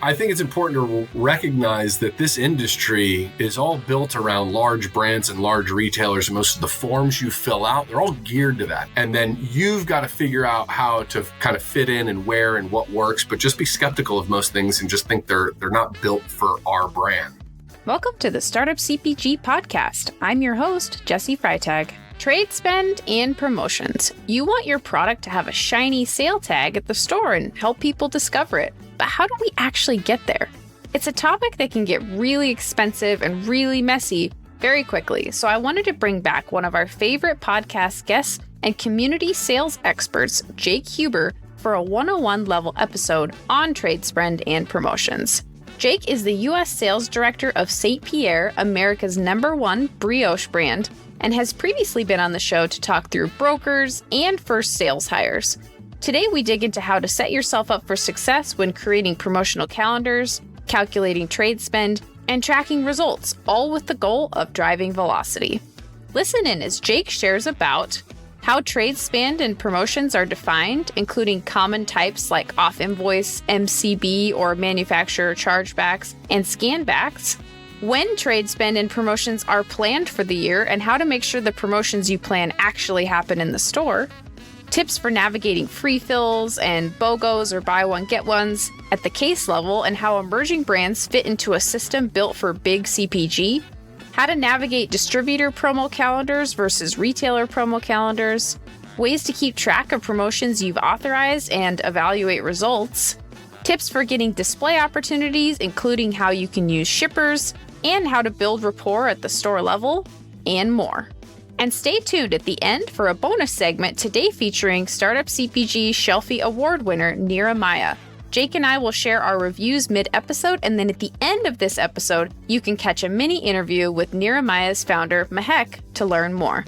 I think it's important to recognize that this industry is all built around large brands and large retailers. And most of the forms you fill out, they're all geared to that. And then you've got to figure out how to kind of fit in and where and what works, but just be skeptical of most things and just think they're not built for our brand. Welcome to the Startup CPG podcast. I'm your host, Jesse Freitag. Trade spend and promotions. You want your product to have a shiny sale tag at the store and help people discover it. But how do we actually get there? It's a topic that can get really expensive and really messy very quickly. So I wanted to bring back one of our favorite podcast guests and community sales experts, Jake Huber, for a 101 level episode on trade spend and promotions. Jake is the U.S. Sales Director of St. Pierre, America's #1 brioche brand, and has previously been on the show to talk through brokers and first sales hires. Today, we dig into how to set yourself up for success when creating promotional calendars, calculating trade spend, and tracking results, all with the goal of driving velocity. Listen in as Jake shares about how trade spend and promotions are defined, including common types like off-invoice, MCB, or manufacturer chargebacks, and scanbacks, when trade spend and promotions are planned for the year, and how to make sure the promotions you plan actually happen in the store, tips for navigating free fills and BOGOs or buy one get ones at the case level, and how emerging brands fit into a system built for big CPG, how to navigate distributor promo calendars versus retailer promo calendars, ways to keep track of promotions you've authorized and evaluate results, tips for getting display opportunities, including how you can use shippers, and how to build rapport at the store level, and more. And stay tuned at the end for a bonus segment today featuring Startup CPG Shelfie Award winner Niramaya. Jake and I will share our reviews mid-episode, and then at the end of this episode, you can catch a mini interview with Niramaya's founder, Mehek, to learn more.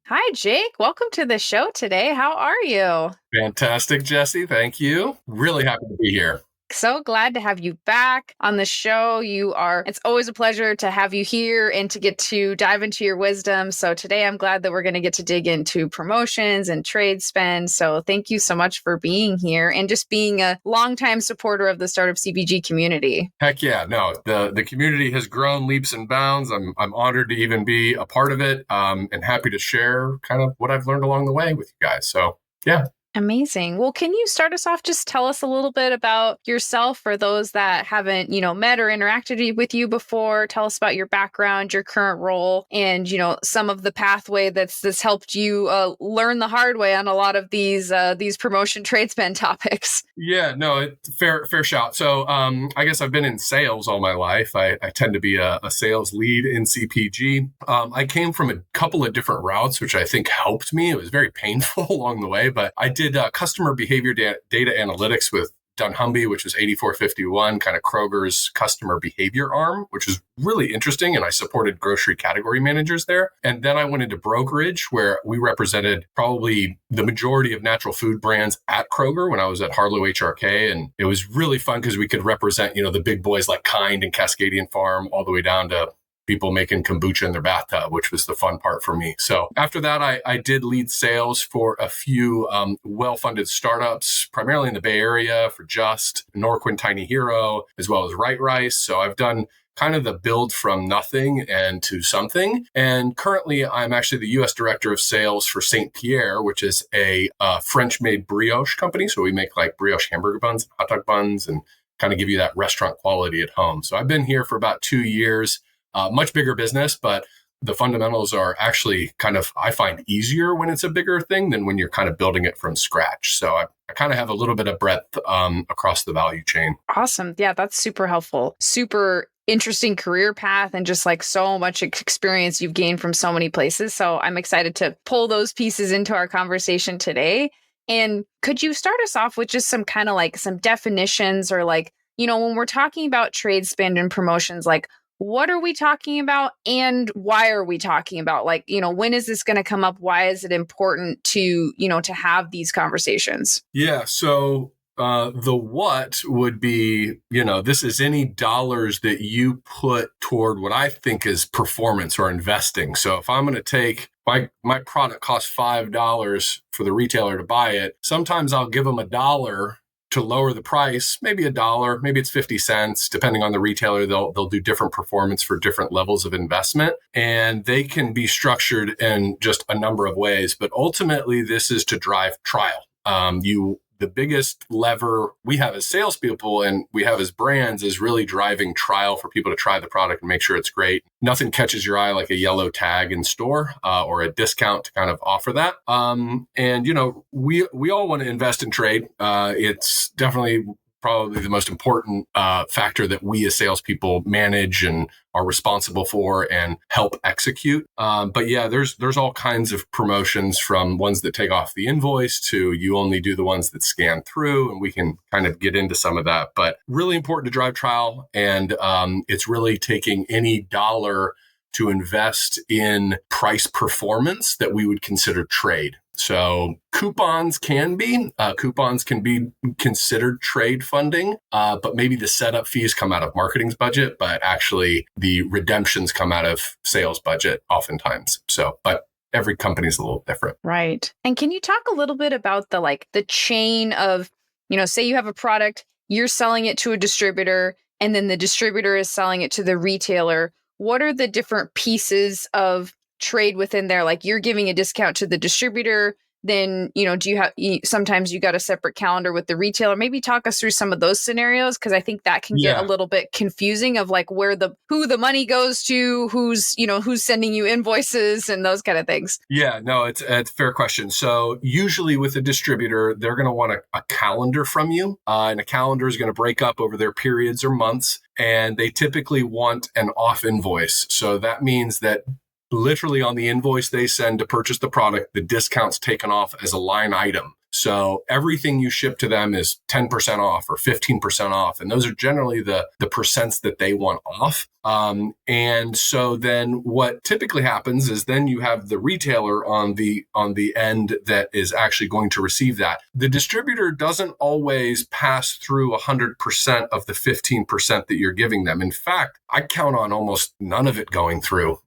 Hi, Jake. Welcome to the show today. How are you? Fantastic, Jesse. Thank you. Really happy to be here. So glad to have you back on the show. It's always a pleasure to have you here and to get to dive into your wisdom. So today I'm glad that we're going to get to dig into promotions and trade spend. So thank you so much for being here and just being a longtime supporter of the Startup CPG community. Heck yeah. No, the community has grown leaps and bounds. I'm honored to even be a part of it, and happy to share kind of what I've learned along the way with you guys. So yeah. Amazing. Well, can you start us off? Just tell us a little bit about yourself for those that haven't, met or interacted with you before. Tell us about your background, your current role, and, some of the pathway that's helped you learn the hard way on a lot of these promotion trade spend topics. Yeah, no, fair shout. So I guess I've been in sales all my life. I tend to be a sales lead in CPG. I came from a couple of different routes, which I think helped me. It was very painful along the way, but I did customer behavior data analytics with dunnhumby, which was 8451, kind of Kroger's customer behavior arm, which was really interesting. And I supported grocery category managers there. And then I went into brokerage, where we represented probably the majority of natural food brands at Kroger when I was at Harlow HRK. And it was really fun because we could represent, the big boys like Kind and Cascadian Farm, all the way down to people making kombucha in their bathtub, which was the fun part for me. So after that, I did lead sales for a few well-funded startups, primarily in the Bay Area for Just, Norquin Tiny Hero, as well as Right Rice. So I've done kind of the build from nothing and to something. And currently, I'm actually the U.S. Director of Sales for St. Pierre, which is a French-made brioche company. So we make like brioche hamburger buns, hot dog buns, and kind of give you that restaurant quality at home. So I've been here for about 2 years. Much bigger business, but the fundamentals are actually kind of, I find, easier when it's a bigger thing than when you're kind of building it from scratch. So I kind of have a little bit of breadth across the value chain. Awesome. Yeah, that's super helpful. Super interesting career path and just like so much experience you've gained from so many places. So I'm excited to pull those pieces into our conversation today. And could you start us off with just some kind of like some definitions or like, when we're talking about trade spend and promotions, like what are we talking about and why are we talking about? Like, when is this going to come up? Why is it important to, to have these conversations? Yeah. So the what would be, this is any dollars that you put toward what I think is performance or investing. So if I'm going to take my product costs $5 for the retailer to buy it, sometimes I'll give them $1 to lower the price, maybe $1, maybe it's 50 cents, depending on the retailer. They'll do different performance for different levels of investment, and they can be structured in just a number of ways. But ultimately, this is to drive trial. The biggest lever we have as salespeople and we have as brands is really driving trial for people to try the product and make sure it's great. Nothing catches your eye like a yellow tag in store or a discount to kind of offer that. We all want to invest in trade. It's definitely probably the most important factor that we as salespeople manage and are responsible for and help execute. But yeah, there's all kinds of promotions, from ones that take off the invoice to you only do the ones that scan through, and we can kind of get into some of that. But really important to drive trial, and it's really taking any dollar to invest in price performance that we would consider trade. So coupons can be considered trade funding, but maybe the setup fees come out of marketing's budget, but actually the redemptions come out of sales budget oftentimes. So, but every company is a little different. Right. And can you talk a little bit about the chain of, say you have a product, you're selling it to a distributor, and then the distributor is selling it to the retailer. What are the different pieces of trade within there? Like, you're giving a discount to the distributor, then, do you have, sometimes you got a separate calendar with the retailer? Maybe talk us through some of those scenarios, because I think that can get a little bit confusing of like who the money goes to, who's sending you invoices and those kind of things. Yeah, no, it's a fair question. So usually with a distributor, they're going to want a calendar from you, and a calendar is going to break up over their periods or months, and they typically want an off invoice. So that means that literally on the invoice they send to purchase the product, the discount's taken off as a line item. So everything you ship to them is 10% off or 15% off. And those are generally the percents that they want off. And so then what typically happens is then you have the retailer on the end that is actually going to receive that. The distributor doesn't always pass through 100% of the 15% that you're giving them. In fact, I count on almost none of it going through.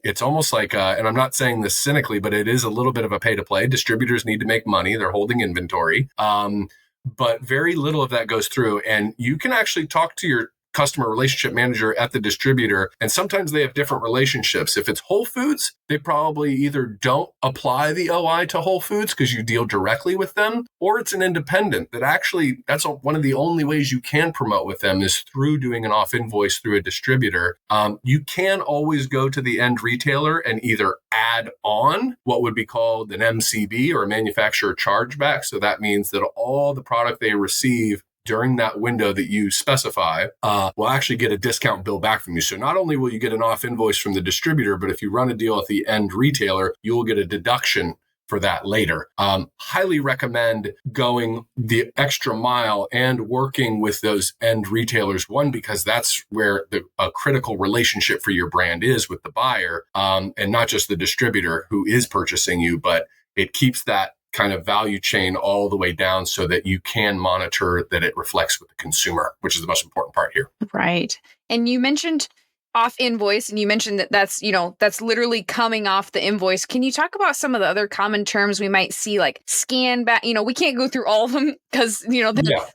It's almost like, and I'm not saying this cynically, but it is a little bit of a pay to play. Distributors need to make money. They're holding inventory. But very little of that goes through. And you can actually talk to your customer relationship manager at the distributor, and sometimes they have different relationships. If it's Whole Foods, they probably either don't apply the OI to Whole Foods because you deal directly with them, or it's an independent that actually, that's one of the only ways you can promote with them is through doing an off invoice through a distributor. You can always go to the end retailer and either add on what would be called an MCB or a manufacturer chargeback. So that means that all the product they receive during that window that you specify, will actually get a discount bill back from you. So not only will you get an off invoice from the distributor, but if you run a deal at the end retailer, you will get a deduction for that later. Highly recommend going the extra mile and working with those end retailers. One, because that's where a critical relationship for your brand is with the buyer, and not just the distributor who is purchasing you, but it keeps that kind of value chain all the way down so that you can monitor that it reflects with the consumer, which is the most important part here. Right. And you mentioned off invoice, and you mentioned that's literally coming off the invoice. Can you talk about some of the other common terms we might see, like scan back? We can't go through all of them because,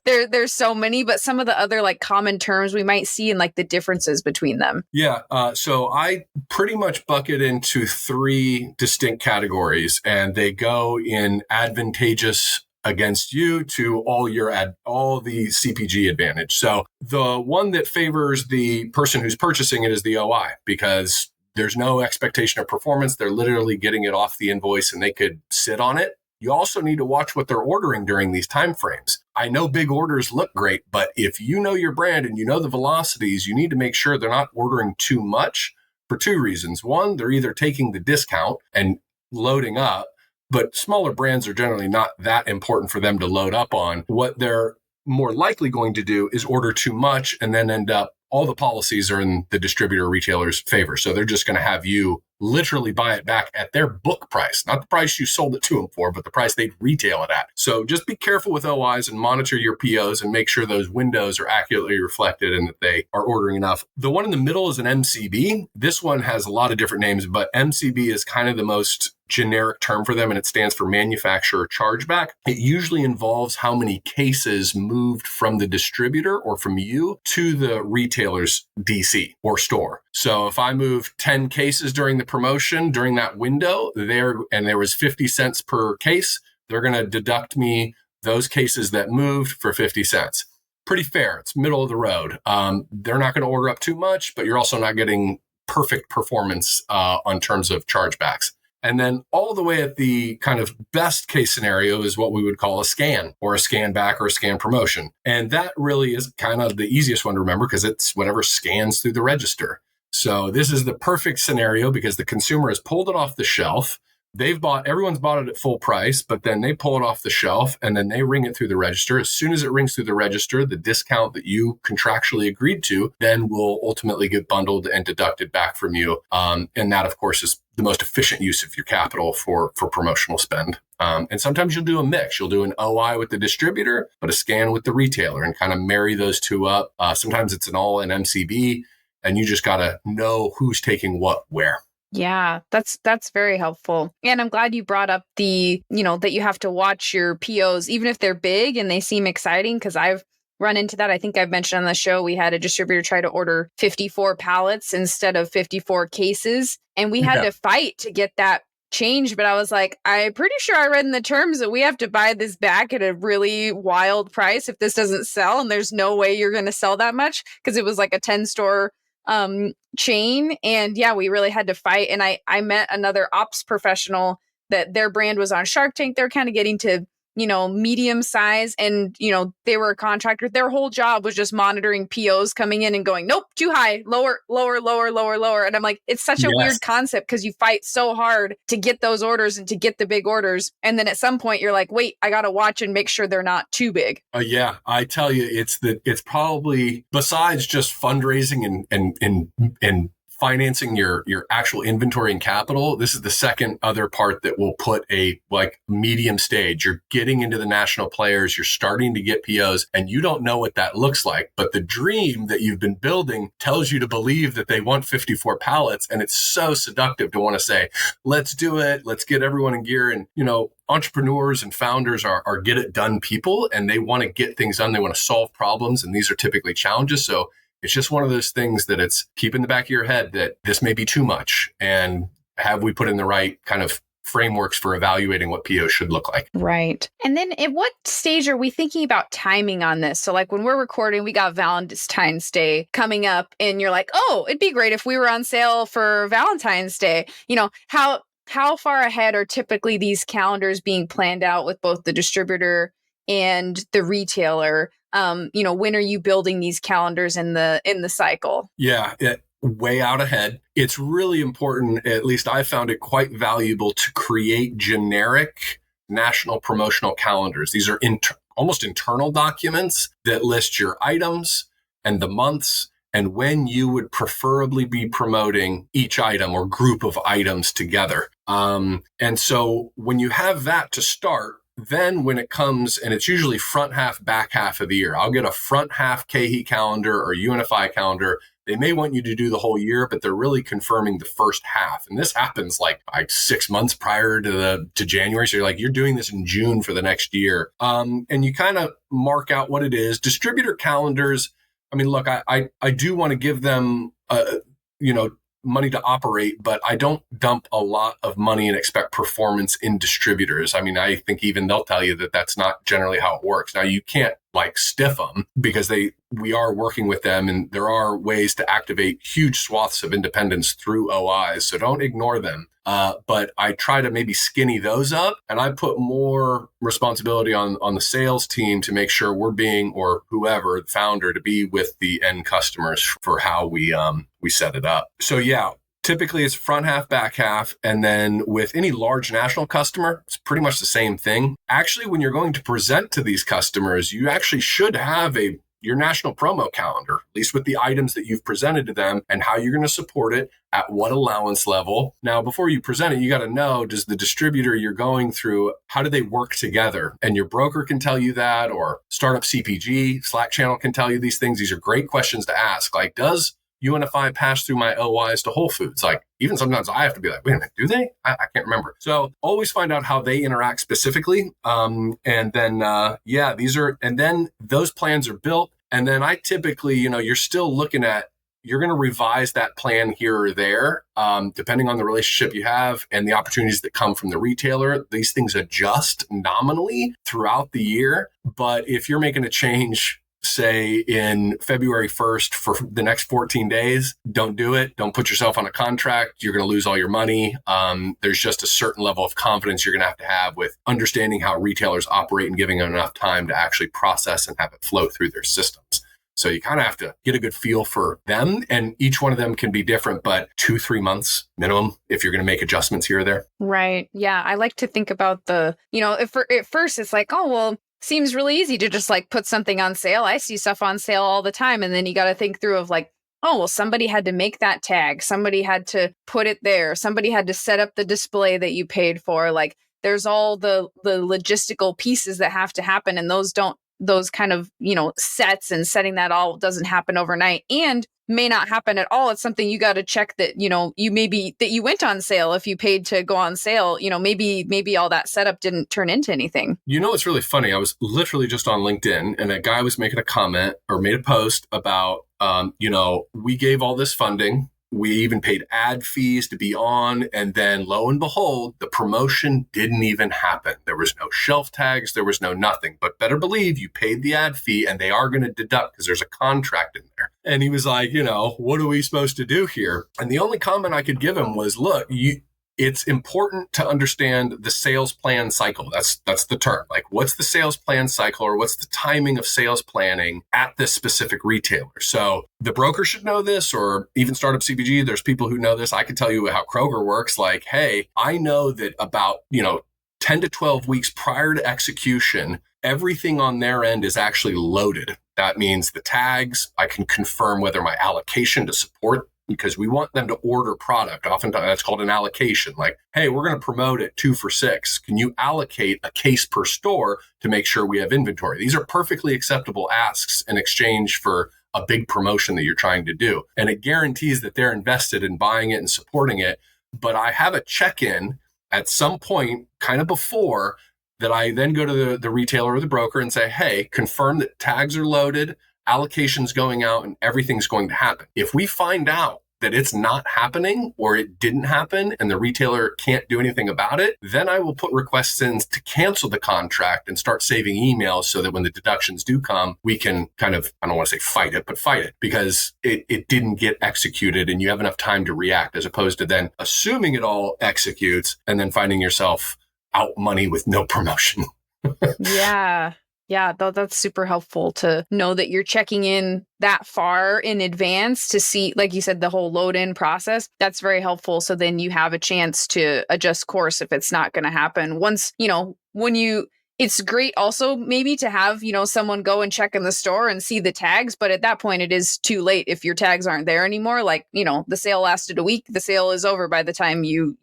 there's so many, but some of the other like common terms we might see and like the differences between them. Yeah. So I pretty much bucket into 3 distinct categories, and they go in advantageous against you to all the CPG advantage. So the one that favors the person who's purchasing it is the OI, because there's no expectation of performance. They're literally getting it off the invoice and they could sit on it. You also need to watch what they're ordering during these timeframes. I know big orders look great, but if you know your brand and you know the velocities, you need to make sure they're not ordering too much for 2 reasons. One, they're either taking the discount and loading up, but smaller brands are generally not that important for them to load up on. What they're more likely going to do is order too much and then end up, all the policies are in the distributor retailer's favor. So they're just going to have you literally buy it back at their book price, not the price you sold it to them for, but the price they'd retail it at. So just be careful with OIs and monitor your POs and make sure those windows are accurately reflected and that they are ordering enough. The one in the middle is an MCB. This one has a lot of different names, but MCB is kind of the most generic term for them, and it stands for manufacturer chargeback. It usually involves how many cases moved from the distributor or from you to the retailer's DC or store. So if I moved 10 cases during the promotion, during that window, there was 50 cents per case, they're going to deduct me those cases that moved for 50 cents. Pretty fair. It's middle of the road. They're not going to order up too much, but you're also not getting perfect performance on terms of chargebacks. And then all the way at the kind of best case scenario is what we would call a scan or a scan back or a scan promotion. And that really is kind of the easiest one to remember because it's whatever scans through the register. So this is the perfect scenario because the consumer has pulled it off the shelf. Everyone's bought it at full price, but then they pull it off the shelf and then they ring it through the register. As soon as it rings through the register, the discount that you contractually agreed to then will ultimately get bundled and deducted back from you. And that, of course, is the most efficient use of your capital for promotional spend. And sometimes you'll do a mix. You'll do an OI with the distributor, but a scan with the retailer and kind of marry those two up. Sometimes it's an all in MCB, and you just got to know who's taking what where. Yeah, that's very helpful. And I'm glad you brought up that you have to watch your POs, even if they're big and they seem exciting, because I've run into that. I think I've mentioned on the show, we had a distributor try to order 54 pallets instead of 54 cases. And we had to fight to get that change. But I was like, I'm pretty sure I read in the terms that we have to buy this back at a really wild price if this doesn't sell. And there's no way you're going to sell that much because it was like a 10-store chain. And yeah, we really had to fight. And I met another ops professional that their brand was on Shark Tank. They're kind of getting to, medium size. And, they were a contractor. Their whole job was just monitoring POs coming in and going, nope, too high, lower, lower, lower, lower, lower. And I'm like, it's such a weird concept because you fight so hard to get those orders and to get the big orders. And then at some point you're like, wait, I got to watch and make sure they're not too big. Yeah, I tell you, it's probably, besides just fundraising and financing your actual inventory and capital, this is the second other part that will put a medium stage. You're getting into the national players, you're starting to get POs, and you don't know what that looks like. But the dream that you've been building tells you to believe that they want 54 pallets. And it's so seductive to want to say, let's do it. Let's get everyone in gear. And, entrepreneurs and founders are get it done people, and they want to get things done. They want to solve problems. And these are typically challenges. So it's just one of those things that it's keep in the back of your head that this may be too much. And have we put in the right kind of frameworks for evaluating what PO should look like? Right. And then at what stage are we thinking about timing on this? So like when we're recording, we got Valentine's Day coming up and you're like, oh, it'd be great if we were on sale for Valentine's Day. How far ahead are typically these calendars being planned out with both the distributor and the retailer? When are you building these calendars in the cycle? Yeah, way out ahead. It's really important, at least I found it quite valuable, to create generic national promotional calendars. These are almost internal documents that list your items and the months and when you would preferably be promoting each item or group of items together. And so when you have that to start, then when it comes, and it's usually front half, back half of the year, I'll get a front half KHE calendar or UNFI calendar. They may want you to do the whole year, but they're really confirming the first half. And this happens like 6 months prior to January. So you're doing this in June for the next year. And you kind of mark out what it is. Distributor calendars, I mean, look, I do want to give them, money to operate, but I don't dump a lot of money and expect performance in distributors. I mean, I think even they'll tell you that that's not generally how it works. Now, you can't stiff them because we are working with them, and there are ways to activate huge swaths of independence through OIs. So don't ignore them. But I try to maybe skinny those up, and I put more responsibility on the sales team to make sure we're being, or whoever, the founder, to be with the end customers for how we set it up. So yeah, typically it's front half, back half. And then with any large national customer, it's pretty much the same thing. Actually, when you're going to present to these customers, you actually should have a your national promo calendar, at least with the items that you've presented to them and how you're going to support it at what allowance level. Now, before you present it, you got to know, does the distributor you're going through, how do they work together? And your broker can tell you that, or Startup CPG, Slack channel can tell you these things. These are great questions to ask. Like, does UNFI pass through my OYs to Whole Foods? Like, even sometimes I have to be like, wait a minute, do they? I can't remember. So always find out how they interact specifically. And then those plans are built. And then I typically, you're still looking at, you're going to revise that plan here or there, depending on the relationship you have and the opportunities that come from the retailer. These things adjust nominally throughout the year. But if you're making a change, say in February 1st for the next 14 days, don't do it. Don't put yourself on a contract. You're going to lose all your money. There's just a certain level of confidence you're going to have with understanding how retailers operate and giving them enough time to actually process and have it flow through their systems. So you kind of have to get a good feel for them, and each one of them can be different, but 2-3 months minimum if you're going to make adjustments here or there. Right. Yeah. I like to think about at first it's like, oh, well, seems really easy to just like put something on sale. I see stuff on sale all the time. And then you got to think through of like, oh, well, somebody had to make that tag. Somebody had to put it there. Somebody had to set up the display that you paid for. Like there's all the logistical pieces that have to happen. And those kind of, sets and setting that all doesn't happen overnight and may not happen at all. It's something you got to check that, that you went on sale. If you paid to go on sale, maybe all that setup didn't turn into anything. It's really funny. I was literally just on LinkedIn and a guy was making a comment or made a post about, we gave all this funding. We even paid ad fees to be on. And then lo and behold, the promotion didn't even happen. There was no shelf tags. There was no nothing. But better believe you paid the ad fee and they are going to deduct because there's a contract in there. And he was like, what are we supposed to do here? And the only comment I could give him was, look, it's important to understand the sales plan cycle. That's the term. Like, what's the sales plan cycle or what's the timing of sales planning at this specific retailer? So the broker should know this, or even Startup CPG, there's people who know this. I can tell you how Kroger works. Like, hey, I know that about, 10 to 12 weeks prior to execution, everything on their end is actually loaded. That means the tags, I can confirm whether my allocation to support, because we want them to order product. Oftentimes that's called an allocation. Like, hey, we're going to promote it 2 for $6. Can you allocate a case per store to make sure we have inventory? These are perfectly acceptable asks in exchange for a big promotion that you're trying to do. And it guarantees that they're invested in buying it and supporting it. But I have a check-in at some point, kind of before, that I then go to the retailer or the broker and say, hey, confirm that tags are loaded, allocations going out, and everything's going to happen. If we find out that it's not happening or it didn't happen and the retailer can't do anything about it, then I will put requests in to cancel the contract and start saving emails so that when the deductions do come, we can kind of, I don't want to say fight it, but fight it because it didn't get executed and you have enough time to react, as opposed to then assuming it all executes and then finding yourself out money with no promotion. Yeah. Yeah, that's super helpful to know that you're checking in that far in advance to see, like you said, the whole load in process. That's very helpful. So then you have a chance to adjust course if it's not going to happen. Once, it's great also maybe to have, someone go and check in the store and see the tags. But at that point, it is too late if your tags aren't there anymore. Like, the sale lasted a week. The sale is over by the time you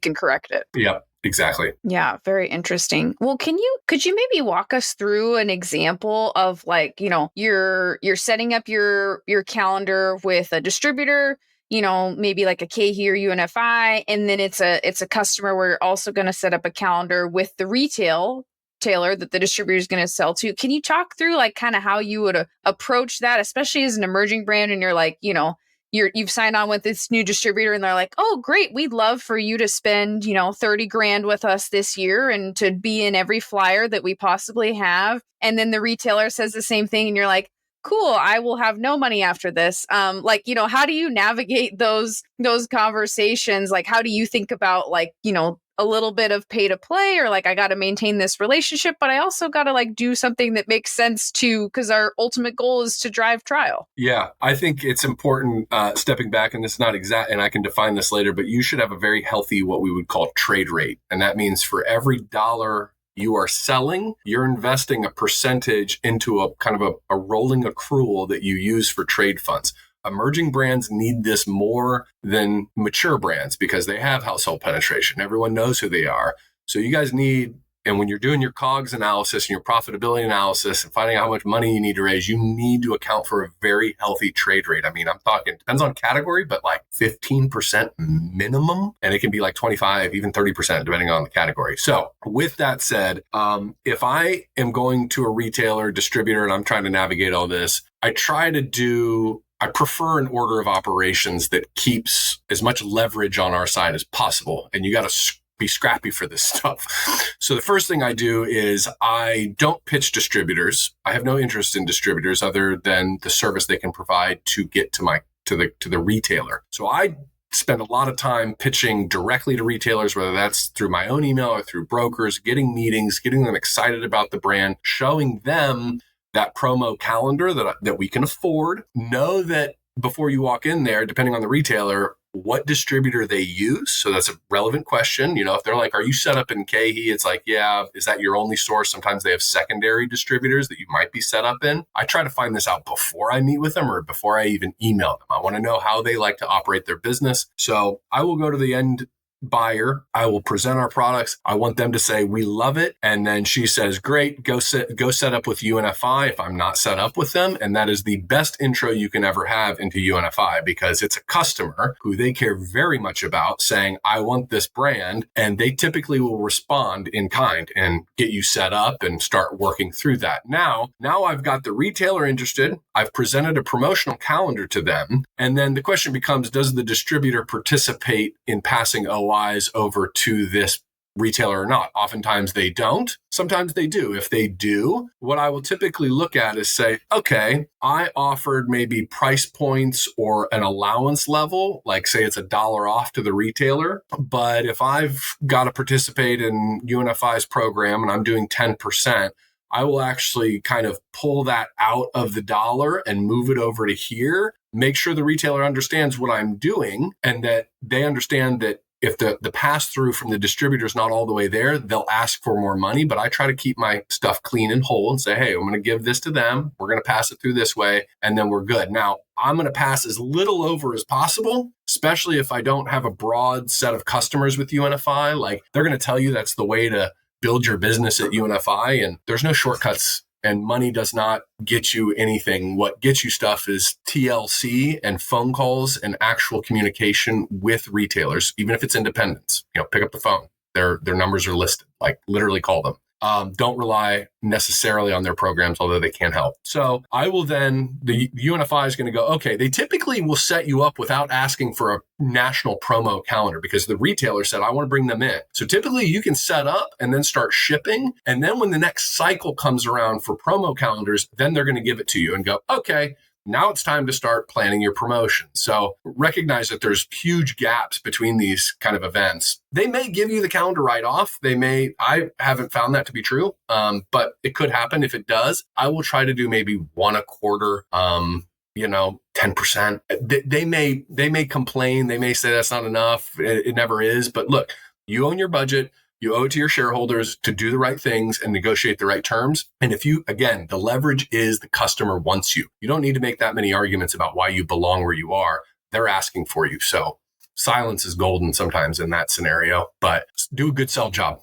can correct it. Yep. Exactly. Yeah, very interesting. Well, could you maybe walk us through an example of like, you're setting up your calendar with a distributor, maybe like a KE or UNFI, and then it's a customer where you're also going to set up a calendar with the retailer that the distributor is going to sell to. Can you talk through like kind of how you would approach that, especially as an emerging brand and you're like, you've signed on with this new distributor and they're like, oh, great. We'd love for you to spend, $30,000 with us this year and to be in every flyer that we possibly have. And then the retailer says the same thing. And you're like, cool, I will have no money after this. How do you navigate those conversations? Like, how do you think about a little bit of pay to play, or like, I got to maintain this relationship, but I also got to like do something that makes sense too, because our ultimate goal is to drive trial. Yeah, I think it's important stepping back, and this is not exact, and I can define this later, but you should have a very healthy, what we would call trade rate. And that means for every dollar you are selling, you're investing a percentage into a kind of a rolling accrual that you use for trade funds. Emerging brands need this more than mature brands because they have household penetration. Everyone knows who they are. So you guys need, and when you're doing your COGS analysis and your profitability analysis and finding out how much money you need to raise, you need to account for a very healthy trade rate. I mean, I'm talking, depends on category, but like 15% minimum. And it can be like 25, even 30%, depending on the category. So with that said, if I am going to a retailer, distributor, and I'm trying to navigate all this, I prefer an order of operations that keeps as much leverage on our side as possible. And you got to be scrappy for this stuff. So the first thing I do is I don't pitch distributors. I have no interest in distributors other than the service they can provide to get to the retailer. So I spend a lot of time pitching directly to retailers, whether that's through my own email or through brokers, getting meetings, getting them excited about the brand, showing them that promo calendar that we can afford. Know that before you walk in there, depending on the retailer, what distributor they use. So that's a relevant question. You know, if they're like, are you set up in KeHE? It's like, yeah, is that your only source? Sometimes they have secondary distributors that you might be set up in. I try to find this out before I meet with them or before I even email them. I want to know how they like to operate their business. So I will go to the end buyer. I will present our products. I want them to say, we love it. And then she says, great, go set up with UNFI if I'm not set up with them. And that is the best intro you can ever have into UNFI because it's a customer who they care very much about saying, I want this brand. And they typically will respond in kind and get you set up and start working through that. Now I've got the retailer interested. I've presented a promotional calendar to them. And then the question becomes, does the distributor participate in passing OIs over to this retailer or not? Oftentimes they don't. Sometimes they do. If they do, what I will typically look at is say, okay, I offered maybe price points or an allowance level, like say it's $1 off to the retailer. But if I've got to participate in UNFI's program and I'm doing 10%, I will actually kind of pull that out of the dollar and move it over to here, make sure the retailer understands what I'm doing and that they understand that if the pass through from the distributor is not all the way there, they'll ask for more money. But I try to keep my stuff clean and whole and say, hey, I'm going to give this to them. We're going to pass it through this way, and then we're good. Now, I'm going to pass as little over as possible, especially if I don't have a broad set of customers with UNFI. Like they're going to tell you that's the way to build your business at UNFI, and there's no shortcuts. And money does not get you anything. What gets you stuff is TLC and phone calls and actual communication with retailers, even if it's independents. You know, pick up the phone. Their numbers are listed. Like literally call them. Don't rely necessarily on their programs, although they can help. So I will then, the UNFI is going to go, okay, they typically will set you up without asking for a national promo calendar because the retailer said, I want to bring them in. So typically you can set up and then start shipping. And then when the next cycle comes around for promo calendars, then they're going to give it to you and go, okay, now it's time to start planning your promotion. So recognize that there's huge gaps between these kind of events. They may give you the calendar right off. I haven't found that to be true, but it could happen. If it does, I will try to do maybe one a quarter, 10%. They may complain. They may say that's not enough. It never is. But look, you own your budget. You owe it to your shareholders to do the right things and negotiate the right terms. And the leverage is the customer wants you. You don't need to make that many arguments about why you belong where you are. They're asking for you. So silence is golden sometimes in that scenario, but do a good sell job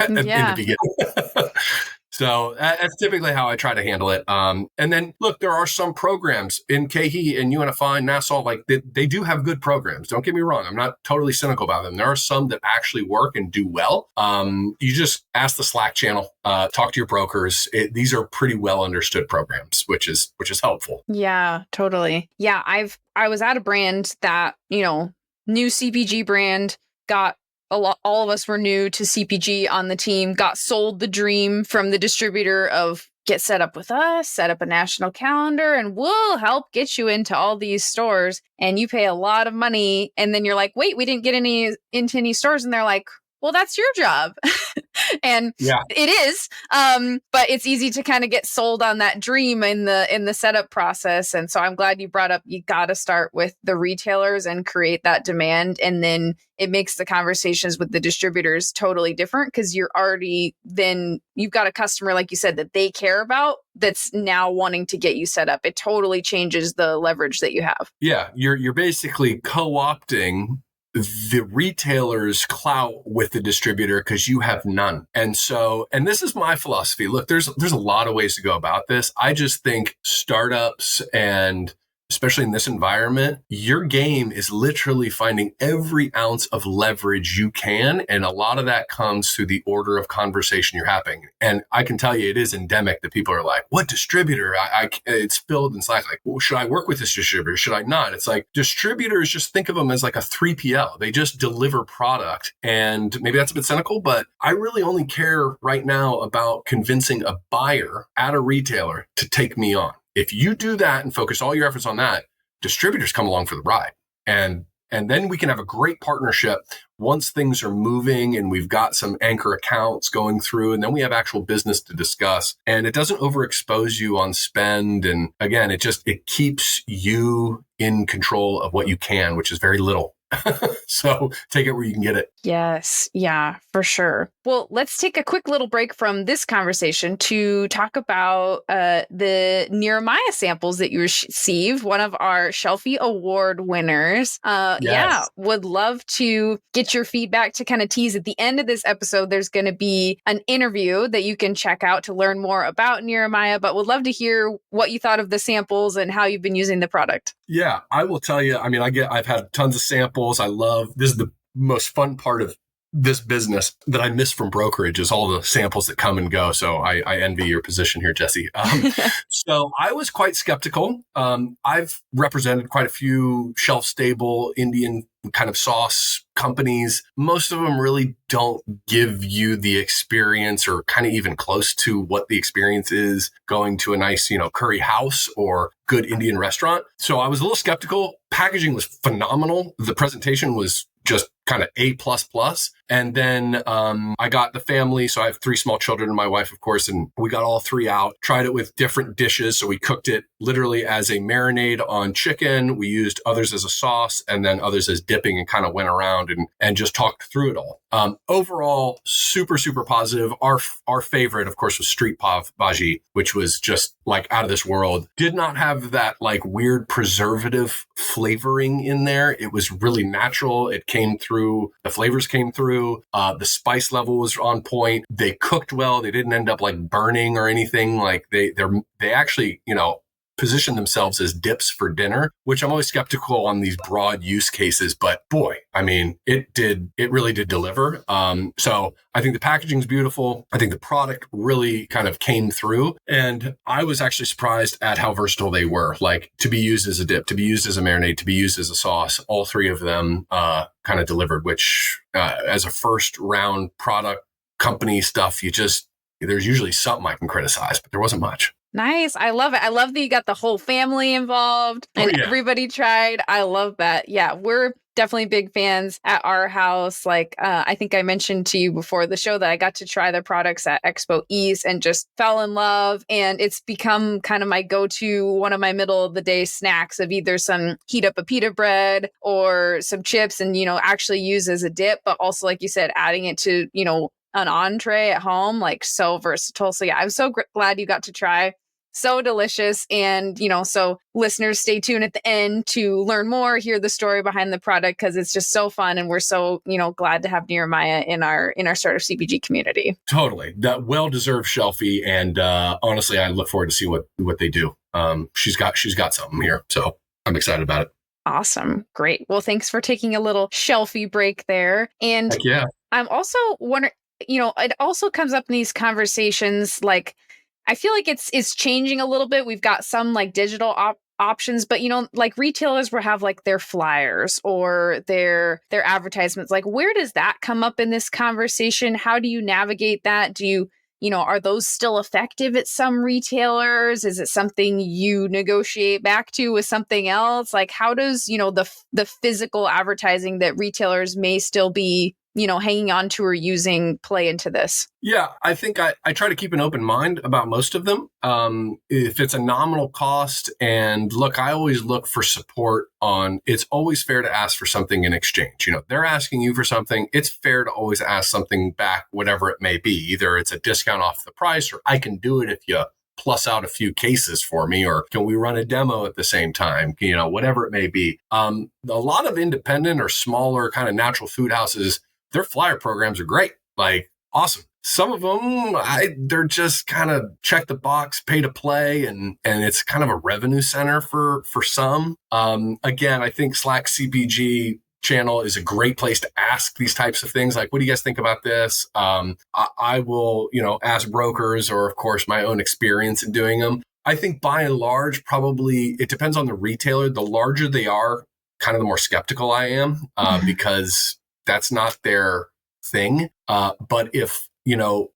in the beginning. So that's typically how I try to handle it. And then look, there are some programs in KeHE and UNFI and Nassau, like they do have good programs. Don't get me wrong. I'm not totally cynical about them. There are some that actually work and do well. You just ask the Slack channel, talk to your brokers. These are pretty well understood programs, which is helpful. Yeah, totally. Yeah. I was at a brand that, new CPG brand, got all of us were new to CPG on the team, got sold the dream from the distributor of get set up with us, set up a national calendar, and we'll help get you into all these stores. And you pay a lot of money. And then you're like, wait, we didn't get into any stores. And they're like, well, that's your job. And Yeah. it is, but it's easy to kind of get sold on that dream in the setup process. And so I'm glad you brought up, you got to start with the retailers and create that demand. And then it makes the conversations with the distributors totally different, because you've got a customer, like you said, that they care about, that's now wanting to get you set up. It totally changes the leverage that you have. Yeah. You're basically co-opting the retailer's clout with the distributor because you have none. And this is my philosophy. Look, there's a lot of ways to go about this. I just think startups, and especially in this environment, your game is literally finding every ounce of leverage you can. And a lot of that comes through the order of conversation you're having. And I can tell you, it is endemic that people are like, what distributor? It's filled in Slack. Like, well, should I work with this distributor? Should I not? It's like, distributors, just think of them as like a 3PL. They just deliver product. And maybe that's a bit cynical, but I really only care right now about convincing a buyer at a retailer to take me on. If you do that and focus all your efforts on that, distributors come along for the ride. And then we can have a great partnership once things are moving and we've got some anchor accounts going through, and then we have actual business to discuss. And it doesn't overexpose you on spend. And again, it keeps you in control of what you can, which is very little. So take it where you can get it. Yes. Yeah, for sure. Well, let's take a quick little break from this conversation to talk about the Niramaya samples that you received, one of our Shelfie Award winners. Yes. Yeah, would love to get your feedback to kind of tease at the end of this episode. There's going to be an interview that you can check out to learn more about Niramaya, but would love to hear what you thought of the samples and how you've been using the product. Yeah, I will tell you. I mean, I've had tons of samples. I love, this is the most fun part of this business that I miss from brokerage, is all the samples that come and go. So I envy your position here, Jesse. So I was quite skeptical. I've represented quite a few shelf stable Indian kind of sauce companies. Most of them really don't give you the experience, or kind of even close to what the experience is going to a nice, curry house or good Indian restaurant. So I was a little skeptical. Packaging was phenomenal. The presentation was just kind of A++. And then I got the family. So I have 3 small children and my wife, of course, and we got all 3 out, tried it with different dishes. So we cooked it literally as a marinade on chicken. We used others as a sauce and then others as dipping, and kind of went around and just talked through it all. Overall, super, super positive. Our favorite, of course, was street pav bhaji, which was just like out of this world. Did not have that like weird preservative flavoring in there. It was really natural. It came through. The flavors came through. The spice level was on point. They cooked well. They didn't end up like burning or anything. Like they actually, position themselves as dips for dinner, which I'm always skeptical on these broad use cases. But boy, I mean, it really did deliver. So I think the packaging is beautiful. I think the product really kind of came through. And I was actually surprised at how versatile they were, like to be used as a dip, to be used as a marinade, to be used as a sauce. All 3 of them kind of delivered, which as a first round product company stuff, there's usually something I can criticize, but there wasn't much. Nice. I love it. I love that you got the whole family involved and everybody tried. I love that. Yeah, we're definitely big fans at our house. Like, I think I mentioned to you before the show that I got to try their products at Expo East and just fell in love. And it's become kind of my go-to, one of my middle of the day snacks, of either some heat up a pita bread or some chips and, actually use as a dip, but also, like you said, adding it to, an entree at home, like so versatile. So yeah, I'm so glad you got to try. So delicious. And, so listeners, stay tuned at the end to learn more, hear the story behind the product, because it's just so fun. And we're so, glad to have Niramaya in our Startup CPG community. Totally. That well-deserved Shelfie. And honestly, I look forward to see what they do. She's got something here. So I'm excited about it. Awesome. Great. Well, thanks for taking a little Shelfie break there. And I'm also wondering, it also comes up in these conversations, like, I feel like it's changing a little bit. We've got some like digital options, but like retailers will have like their flyers or their advertisements. Like, where does that come up in this conversation? How do you navigate that? Do you, are those still effective at some retailers? Is it something you negotiate back to with something else? Like, how does, the physical advertising that retailers may still be hanging on to or using play into this? Yeah, I think I try to keep an open mind about most of them. If it's a nominal cost, and look, I always look for support on, it's always fair to ask for something in exchange. They're asking you for something. It's fair to always ask something back, whatever it may be. Either it's a discount off the price, or I can do it if you plus out a few cases for me, or can we run a demo at the same time? Whatever it may be. A lot of independent or smaller kind of natural food houses, their flyer programs are great. Like, awesome. Some of them, they're just kind of check the box, pay to play, and it's kind of a revenue center for some. Again, I think Slack CPG channel is a great place to ask these types of things. Like, what do you guys think about this? I will, ask brokers, or of course my own experience in doing them. I think by and large, probably it depends on the retailer. The larger they are, kind of the more skeptical I am, because that's not their thing. But if,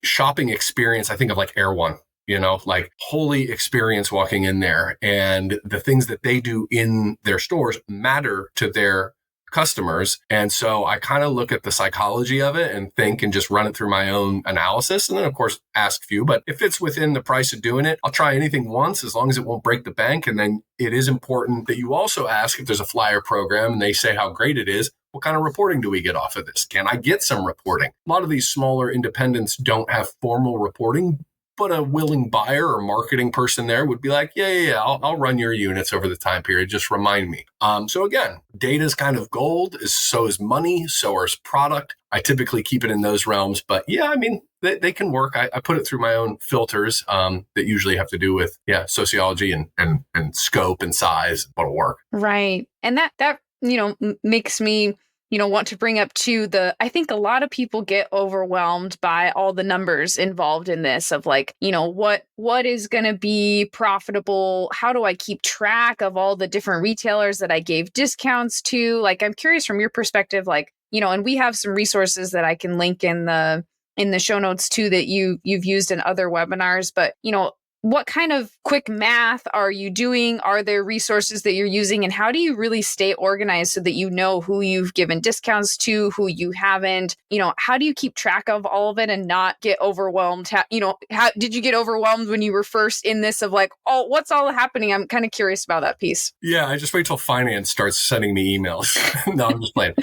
shopping experience, I think of like Air One, like holy experience walking in there, and the things that they do in their stores matter to their customers. And so I kind of look at the psychology of it and think and just run it through my own analysis. And then of course, ask few, but if it's within the price of doing it, I'll try anything once, as long as it won't break the bank. And then it is important that you also ask if there's a flyer program and they say how great it is. What kind of reporting do we get off of this? Can I get some reporting? A lot of these smaller independents don't have formal reporting, but a willing buyer or marketing person there would be like, yeah, I'll run your units over the time period. Just remind me. So again, data is kind of gold. So is money. So is product. I typically keep it in those realms. But yeah, I mean, they can work. I put it through my own filters that usually have to do with, sociology and scope and size. What'll work. Right. And that makes me want to bring up too, I think a lot of people get overwhelmed by all the numbers involved in this of like, what is going to be profitable? How do I keep track of all the different retailers that I gave discounts to? Like, I'm curious from your perspective, like, and we have some resources that I can link in the show notes too, that you've used in other webinars, but, what kind of quick math are you doing? Are there resources that you're using? And how do you really stay organized so that you know who you've given discounts to, who you haven't? How do you keep track of all of it and not get overwhelmed? How did you get overwhelmed when you were first in this of like, oh, what's all happening? I'm kind of curious about that piece. Yeah, I just wait till finance starts sending me emails. No, I'm just playing.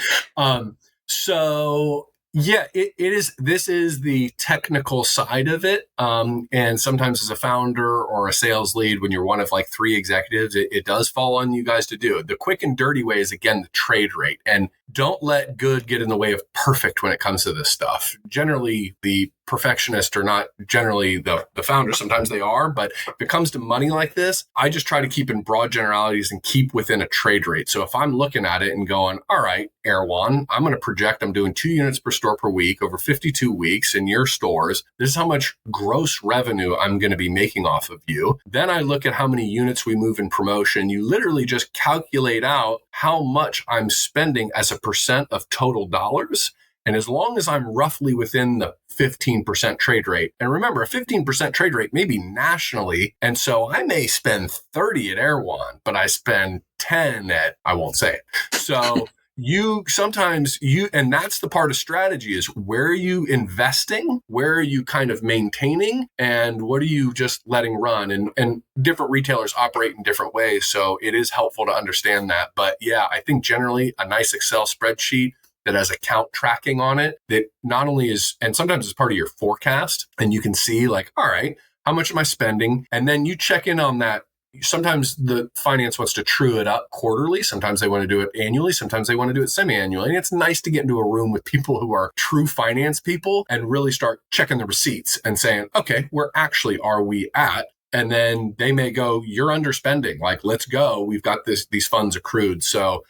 Yeah, it is. This is the technical side of it. And sometimes as a founder or a sales lead, when you're one of like 3 executives, it does fall on you guys to do it. The quick and dirty way is, again, the trade rate. And don't let good get in the way of perfect when it comes to this stuff. Generally, the perfectionists are not generally the founders. Sometimes they are, but if it comes to money like this, I just try to keep in broad generalities and keep within a trade rate. So if I'm looking at it and going, all right, Air One, I'm going to project I'm doing 2 units per store per week over 52 weeks in your stores. This is how much gross revenue I'm going to be making off of you. Then I look at how many units we move in promotion. You literally just calculate out how much I'm spending as a percent of total dollars. And as long as I'm roughly within the 15% trade rate, and remember, a 15% trade rate may be nationally. And so I may spend 30 at Air One, but I spend 10 at, I won't say it. So and that's the part of strategy is where are you investing? Where are you kind of maintaining? And what are you just letting run? And different retailers operate in different ways. So it is helpful to understand that. But yeah, I think generally a nice Excel spreadsheet that has account tracking on it that not only is, and sometimes it's part of your forecast, and you can see like, all right, how much am I spending? And then you check in on that. Sometimes the finance wants to true it up quarterly. Sometimes they want to do it annually. Sometimes they want to do it semi-annually. And it's nice to get into a room with people who are true finance people and really start checking the receipts and saying, okay, where actually are we at? And then they may go, you're underspending. Like, let's go. We've got these funds accrued. So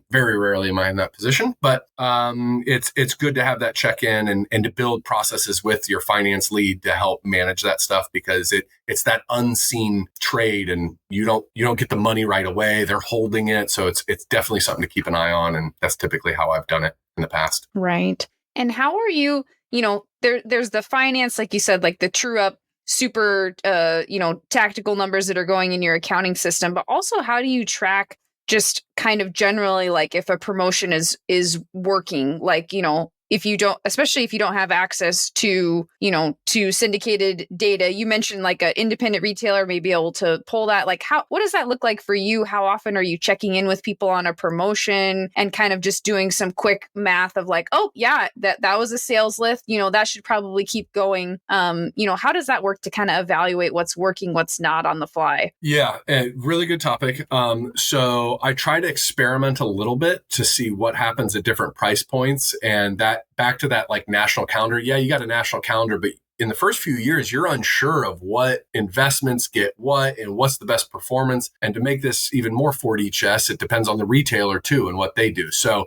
very rarely am I in that position, but it's good to have that check-in and to build processes with your finance lead to help manage that stuff, because it's that unseen trade, and you don't get the money right away. They're holding it, so it's definitely something to keep an eye on, and that's typically how I've done it in the past. Right. And how are you? There's the finance, like you said, like the true up, super tactical numbers that are going in your accounting system, but also how do you track just kind of generally, like if a promotion is working, like, if you don't, especially if you don't have access to, to syndicated data. You mentioned like an independent retailer may be able to pull that. Like what does that look like for you? How often are you checking in with people on a promotion and kind of just doing some quick math of like, oh yeah, that was a sales lift, that should probably keep going. How does that work to kind of evaluate what's working, what's not on the fly? Yeah, a really good topic. So I try to experiment a little bit to see what happens at different price points, and that back to that like national calendar. Yeah, you got a national calendar, but in the first few years, you're unsure of what investments get what and what's the best performance. And to make this even more 4D chess, it depends on the retailer too and what they do. So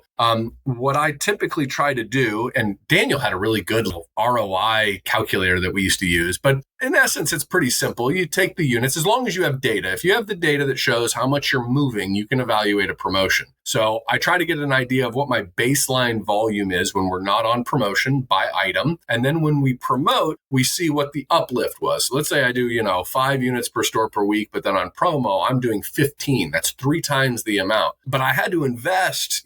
what I typically try to do, and Daniel had a really good little ROI calculator that we used to use, but in essence, it's pretty simple. You take the units, as long as you have data. If you have the data that shows how much you're moving, you can evaluate a promotion. So I try to get an idea of what my baseline volume is when we're not on promotion by item. And then when we promote, we see what the uplift was. So let's say I do, 5 units per store per week, but then on promo, I'm doing 15. That's 3 times the amount. But I had to invest,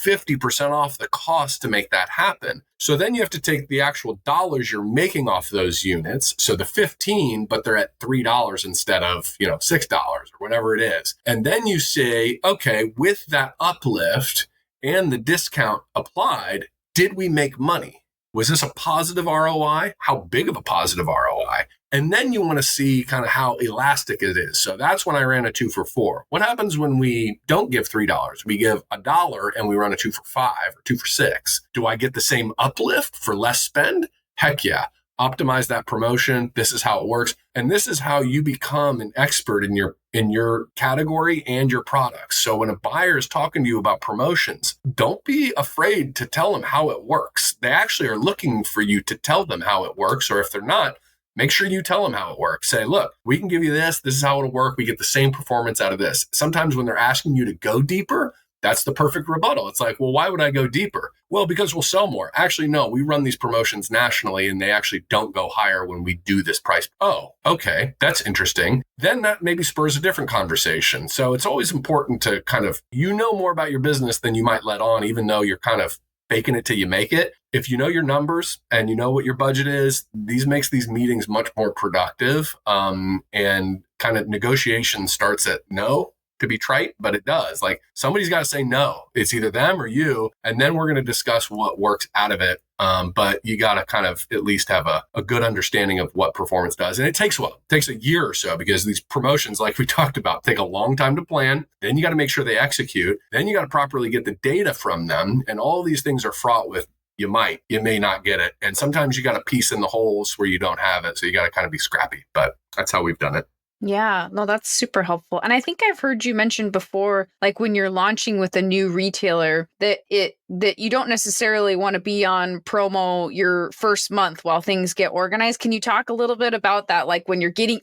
50% off the cost to make that happen. So then you have to take the actual dollars you're making off those units. So the 15, but they're at $3 instead of, $6 or whatever it is. And then you say, okay, with that uplift and the discount applied, did we make money? Was this a positive ROI? How big of a positive ROI? And then you want to see kind of how elastic it is. So that's when I ran a 2 for $4. What happens when we don't give $3? We give $1 and we run a 2 for $5 or 2 for $6. Do I get the same uplift for less spend? Heck yeah. Optimize that promotion. This is how it works. And this is how you become an expert in your category and your products. So when a buyer is talking to you about promotions, don't be afraid to tell them how it works. They actually are looking for you to tell them how it works. Or if they're not, make sure you tell them how it works. Say, look, we can give you this. This is how it'll work. We get the same performance out of this. Sometimes when they're asking you to go deeper, that's the perfect rebuttal. It's like, well, why would I go deeper? Well, because we'll sell more. Actually, no, we run these promotions nationally and they actually don't go higher when we do this price. Oh, okay, that's interesting. Then that maybe spurs a different conversation. So it's always important to kind of, more about your business than you might let on, even though you're kind of faking it till you make it. If you know your numbers and you know what your budget is, makes these meetings much more productive. And kind of negotiation starts at no. To be trite, but it does. Like somebody's got to say no. It's either them or you, and then we're going to discuss what works out of it. But you got to kind of at least have a good understanding of what performance does. And it takes a year or so because these promotions, like we talked about, take a long time to plan. Then you got to make sure they execute. Then you got to properly get the data from them. And all these things are fraught with you may not get it. And sometimes you got to piece in the holes where you don't have it. So you got to kind of be scrappy, but that's how we've done it. Yeah, no, that's super helpful. And I think I've heard you mention before, like when you're launching with a new retailer, that you don't necessarily want to be on promo your first month while things get organized. Can you talk a little bit about that? Like when you're getting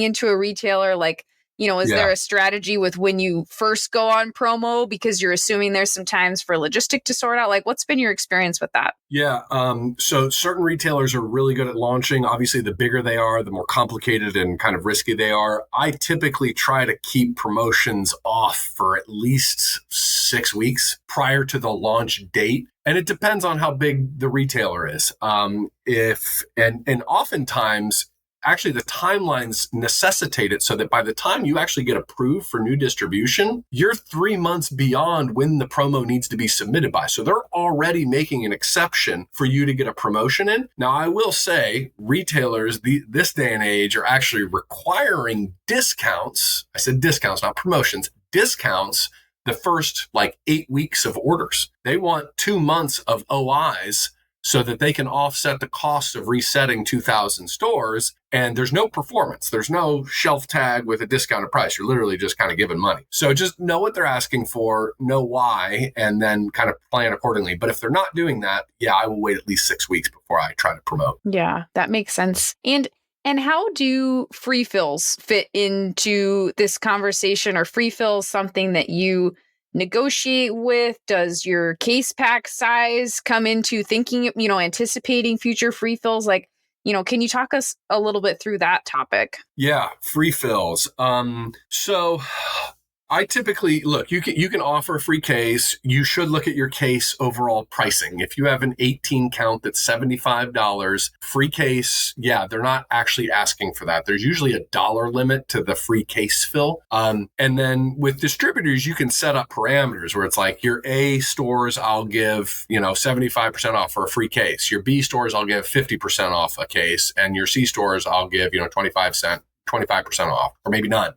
into a retailer, like, is there a strategy with when you first go on promo because you're assuming there's some times for logistic to sort out? Like what's been your experience with that? Yeah. So certain retailers are really good at launching. Obviously, the bigger they are, the more complicated and kind of risky they are. I typically try to keep promotions off for at least 6 weeks prior to the launch date. And it depends on how big the retailer is. And oftentimes, actually, the timelines necessitate it so that by the time you actually get approved for new distribution, you're 3 months beyond when the promo needs to be submitted by. So they're already making an exception for you to get a promotion in. Now, I will say retailers this day and age are actually requiring discounts. I said discounts, not promotions, discounts the first 8 weeks of orders. They want 2 months of OIs so that they can offset the cost of resetting 2,000 stores. And there's no performance. There's no shelf tag with a discounted price. You're literally just kind of giving money. So just know what they're asking for, know why, and then kind of plan accordingly. But if they're not doing that, I will wait at least 6 weeks before I try to promote. Yeah, that makes sense. And how do free fills fit into this conversation? Are free fills something that you negotiate with? Does your case pack size come into thinking, anticipating future free fills? Can you talk us a little bit through that topic? Yeah, free fills. So I typically look, you can offer a free case. You should look at your case overall pricing. If you have an 18 count that's $75, free case, yeah, they're not actually asking for that. There's usually a dollar limit to the free case fill. And then with distributors, you can set up parameters where it's like your A stores, I'll give, 75% off for a free case. Your B stores, I'll give 50% off a case. And your C stores, I'll give, 25% off, or maybe none.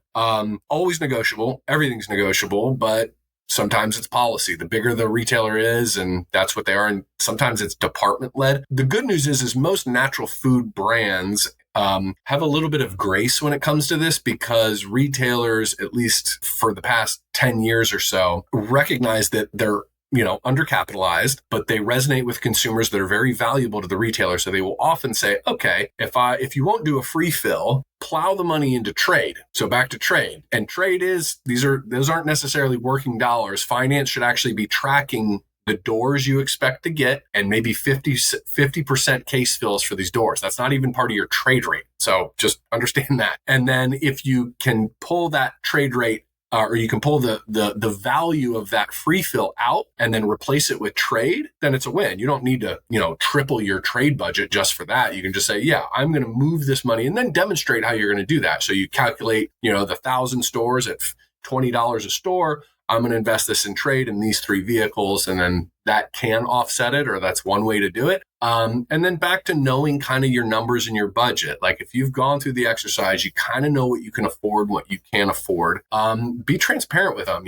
Always negotiable. Everything's negotiable, but sometimes it's policy. The bigger the retailer is, and that's what they are. And sometimes it's department led. The good news is most natural food brands have a little bit of grace when it comes to this, because retailers, at least for the past 10 years or so, recognize that they're undercapitalized, but they resonate with consumers that are very valuable to the retailer. So they will often say, okay, if you won't do a free fill, plow the money into trade. So back to trade. And trade those aren't necessarily working dollars. Finance should actually be tracking the doors you expect to get, and maybe 50% case fills for these doors. That's not even part of your trade rate. So just understand that. And then if you can pull that trade rate, or you can pull the value of that free fill out and then replace it with trade, then it's a win. You don't need to, triple your trade budget just for that. You can just say, yeah, I'm going to move this money, and then demonstrate how you're going to do that. So you calculate, the 1,000 stores at $20 a store. I'm going to invest this in trade in these 3 vehicles, and then that can offset it, or that's one way to do it. And then back to knowing kind of your numbers and your budget. Like if you've gone through the exercise, you kind of know what you can afford, what you can't afford. Be transparent with them,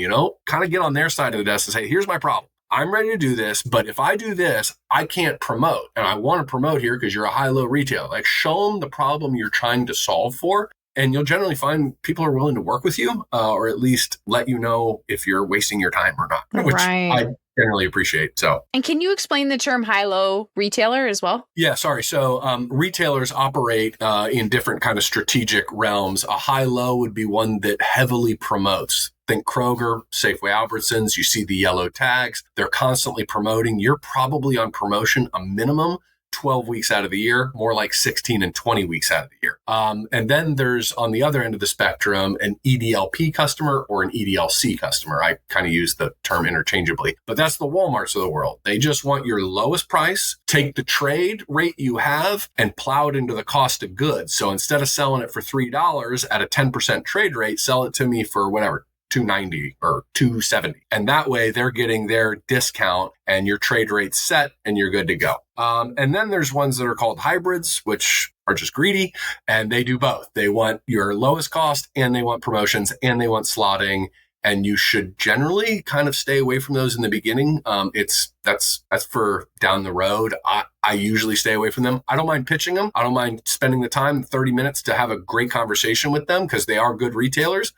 kind of get on their side of the desk and say, here's my problem. I'm ready to do this, but if I do this, I can't promote. And I want to promote here because you're a high-low retailer. Like show them the problem you're trying to solve for. And you'll generally find people are willing to work with you, or at least let you know if you're wasting your time or not, which I generally appreciate. So, and can you explain the term high-low retailer as well? Yeah, sorry. So retailers operate in different kind of strategic realms. A high-low would be one that heavily promotes. Think Kroger, Safeway, Albertsons. You see the yellow tags. They're constantly promoting. You're probably on promotion a minimum 12 weeks out of the year, more like 16 and 20 weeks out of the year. And then there's, on the other end of the spectrum, an EDLP customer or an EDLC customer. I kind of use the term interchangeably, but that's the Walmarts of the world. They just want your lowest price, take the trade rate you have, and plow it into the cost of goods. So instead of selling it for $3 at a 10% trade rate, sell it to me for whatever, $2.90 or $2.70. And that way they're getting their discount and your trade rate's set and you're good to go. And then there's ones that are called hybrids, which are just greedy, and they do both. They want your lowest cost and they want promotions and they want slotting. And you should generally kind of stay away from those in the beginning. That's for down the road. I usually stay away from them. I don't mind pitching them. I don't mind spending the time, 30 minutes, to have a great conversation with them because they are good retailers.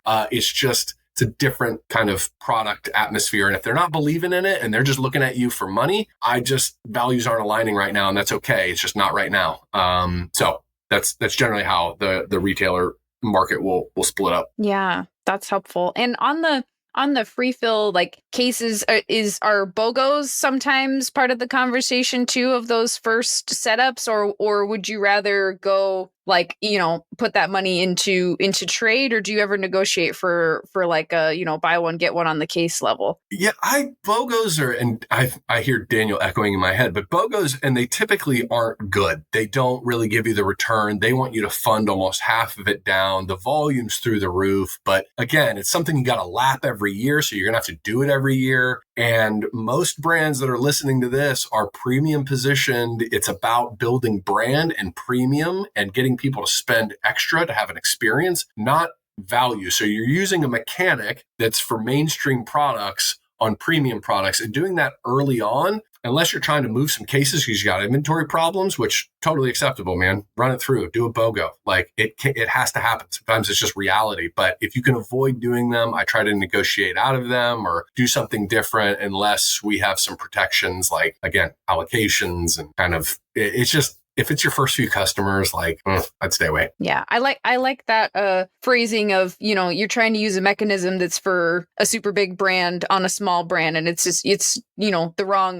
It's a different kind of product atmosphere. And if they're not believing in it and they're just looking at you for money, values aren't aligning right now. And that's okay. It's just not right now. So that's generally how the retailer market will split up. Yeah, that's helpful. And on the free fill cases, are BOGOs sometimes part of the conversation too of those first setups, or would you rather go put that money into trade, or do you ever negotiate for a buy one get one on the case level? Yeah, BOGOs are, and I hear Daniel echoing in my head, but BOGOs, and they typically aren't good. They don't really give you the return. They want you to fund almost half of it down. The volume's through the roof, but again, it's something you got to lap every year, so you're gonna have to do it every year. And most brands that are listening to this are premium positioned. It's about building brand and premium and getting people to spend extra to have an experience, not value. So you're using a mechanic that's for mainstream products on premium products, and doing that early on, unless you're trying to move some cases because you got inventory problems, which totally acceptable, man. Run it through, do a BOGO. It has to happen. Sometimes it's just reality. But if you can avoid doing them, I try to negotiate out of them or do something different unless we have some protections, like, again, allocations and kind of, it's just, if it's your first few customers, I'd stay away. Yeah, I like that phrasing of, you're trying to use a mechanism that's for a super big brand on a small brand, and it's you're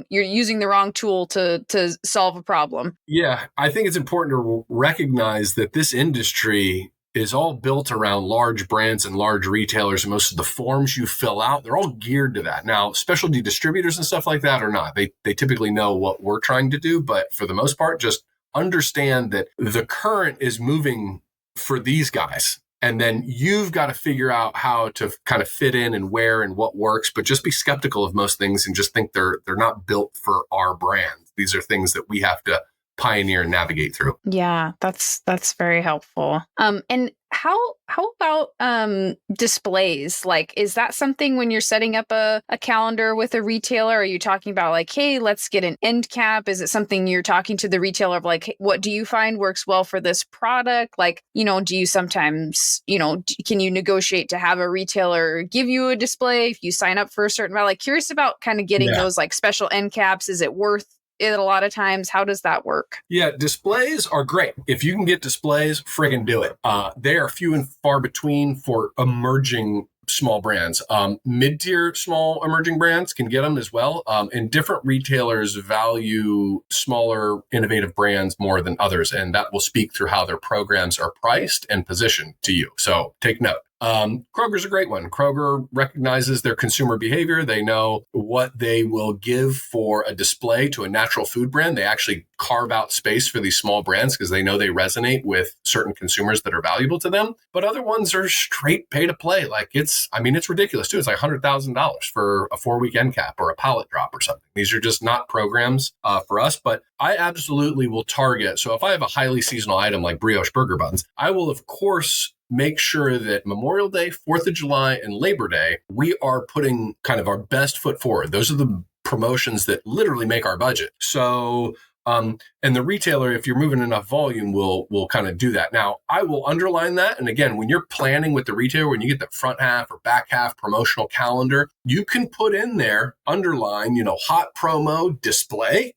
using the wrong tool to solve a problem. Yeah, I think it's important to recognize that this industry is all built around large brands and large retailers. And most of the forms you fill out, they're all geared to that. Now, specialty distributors and stuff like that are not. They typically know what we're trying to do. But for the most part, just understand that the current is moving for these guys. And then you've got to figure out how to kind of fit in and where and what works, but just be skeptical of most things and just think they're not built for our brand. These are things that we have to pioneer and navigate through. Yeah, that's very helpful. And how about displays? Like, is that something when you're setting up a calendar with a retailer? Are you talking about like, hey, let's get an end cap? Is it something you're talking to the retailer of like, hey, what do you find works well for this product? Like, do you sometimes, can you negotiate to have a retailer give you a display if you sign up for a certain amount? Like, curious about kind of getting those like special end caps. Is it worth it a lot of times? How does that work? Yeah, displays are great. If you can get displays, friggin' do it. They are few and far between for emerging small brands. Mid-tier small emerging brands can get them as well. And different retailers value smaller, innovative brands more than others. And that will speak through how their programs are priced and positioned to you. So take note. Kroger's a great one. Kroger recognizes their consumer behavior. They know what they will give for a display to a natural food brand. They actually carve out space for these small brands because they know they resonate with certain consumers that are valuable to them. But other ones are straight pay to play. Like it's ridiculous too. It's like $100,000 for a 4-week end cap or a pallet drop or something. These are just not programs for us, but I absolutely will target. So if I have a highly seasonal item like brioche burger buns, I will of course make sure that Memorial Day, 4th of July, and Labor Day, we are putting kind of our best foot forward. Those are the promotions that literally make our budget. So, and the retailer, if you're moving enough volume, will kind of do that. Now, I will underline that. And again, when you're planning with the retailer, when you get the front half or back half promotional calendar, you can put in there, underline, hot promo display, ?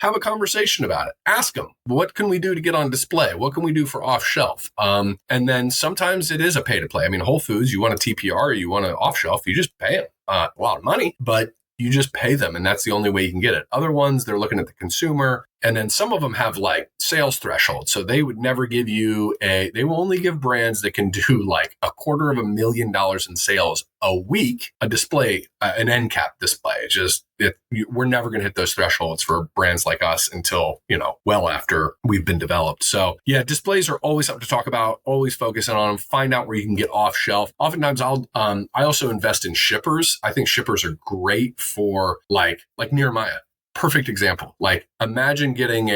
Have a conversation about it. Ask them, what can we do to get on display? What can we do for off shelf? And then sometimes it is a pay to play. I mean, Whole Foods, you want a TPR, or you want an off shelf, you just pay them a lot of money, but you just pay them. And that's the only way you can get it. Other ones, they're looking at the consumer. And then some of them have like sales thresholds. So they would never give you they will only give brands that can do like $250,000 in sales a week, a display, an end cap display. We're never going to hit those thresholds for brands like us until, well after we've been developed. So yeah, displays are always something to talk about, always focusing on them, find out where you can get off shelf. Oftentimes I also invest in shippers. I think shippers are great for like Niramaya. Perfect example. Like imagine getting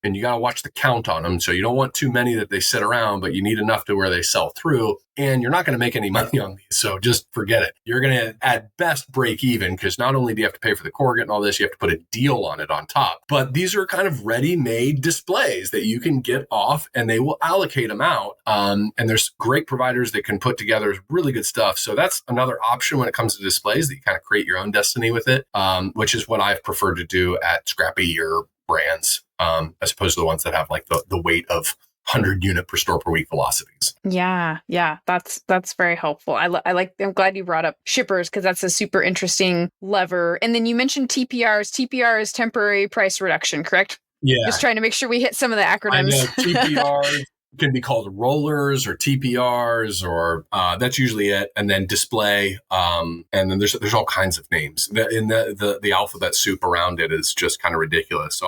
and you got to watch the count on them. So you don't want too many that they sit around, but you need enough to where they sell through. And you're not going to make any money on these. So just forget it. You're going to at best break even because not only do you have to pay for the corrugate and all this, you have to put a deal on it on top. But these are kind of ready-made displays that you can get off and they will allocate them out. And there's great providers that can put together really good stuff. So that's another option when it comes to displays that you kind of create your own destiny with it, which is what I've preferred to do at scrappy brands. As opposed to the ones that have like the weight of 100 unit per store per week philosophies. Yeah. That's very helpful. I'm glad you brought up shippers because that's a super interesting lever. And then you mentioned TPRs. TPR is temporary price reduction, correct? Yeah. Just trying to make sure we hit some of the acronyms. I know TPRs can be called rollers or TPRs or that's usually it. And then display. And then there's all kinds of names. The alphabet soup around it is just kind of ridiculous. So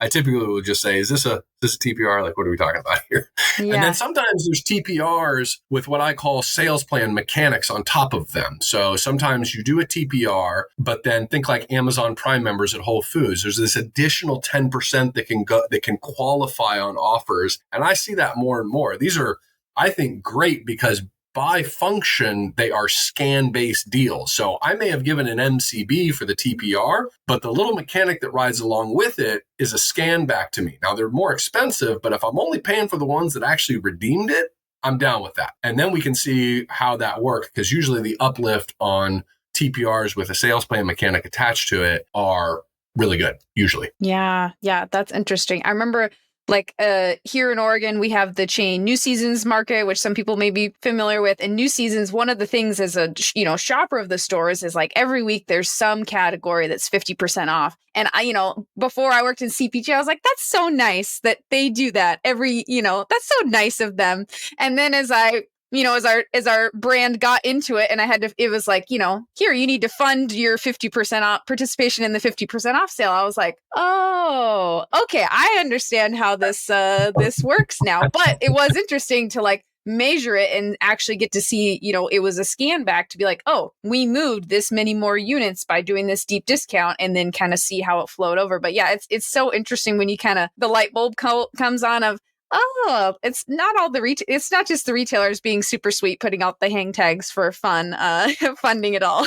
I typically would just say, is this a TPR? Like, what are we talking about here? Yeah. And then sometimes there's TPRs with what I call sales plan mechanics on top of them. So sometimes you do a TPR, but then think like Amazon Prime members at Whole Foods. There's this additional 10% that can qualify on offers. And I see that more and more. These are, I think, great because by function, they are scan-based deals. So I may have given an MCB for the TPR, but the little mechanic that rides along with it is a scan back to me. Now, they're more expensive, but if I'm only paying for the ones that actually redeemed it, I'm down with that. And then we can see how that works, because usually the uplift on TPRs with a sales plan mechanic attached to it are really good, usually. Yeah, that's interesting. I remember Like here in Oregon, we have the chain New Seasons Market, which some people may be familiar with. And New Seasons, one of the things as a shopper of the stores is like every week there's some category that's 50% off. And before I worked in CPG, I was like, that's so nice that they do that that's so nice of them. And then as our brand got into it and it was like, here, you need to fund your 50% off participation in the 50% off sale. I was like, oh, okay. I understand how this works now. But it was interesting to like measure it and actually get to see, it was a scan back to be like, oh, we moved this many more units by doing this deep discount, and then kind of see how it flowed over. But yeah, it's so interesting when you the light bulb comes on of, oh, it's not it's not just the retailers being super sweet, putting out the hang tags for fun, funding it all.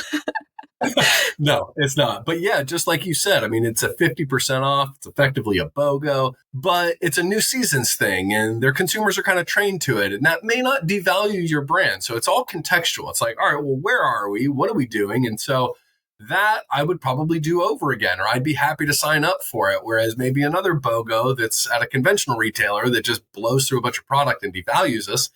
No, it's not. But yeah, just like you said, I mean, it's a 50% off. It's effectively a BOGO, but it's a New Seasons thing, and their consumers are kind of trained to it. And that may not devalue your brand. So it's all contextual. It's like, all right, well, where are we? What are we doing? And so that I would probably do over again, or I'd be happy to sign up for it. Whereas maybe another BOGO that's at a conventional retailer that just blows through a bunch of product and devalues us,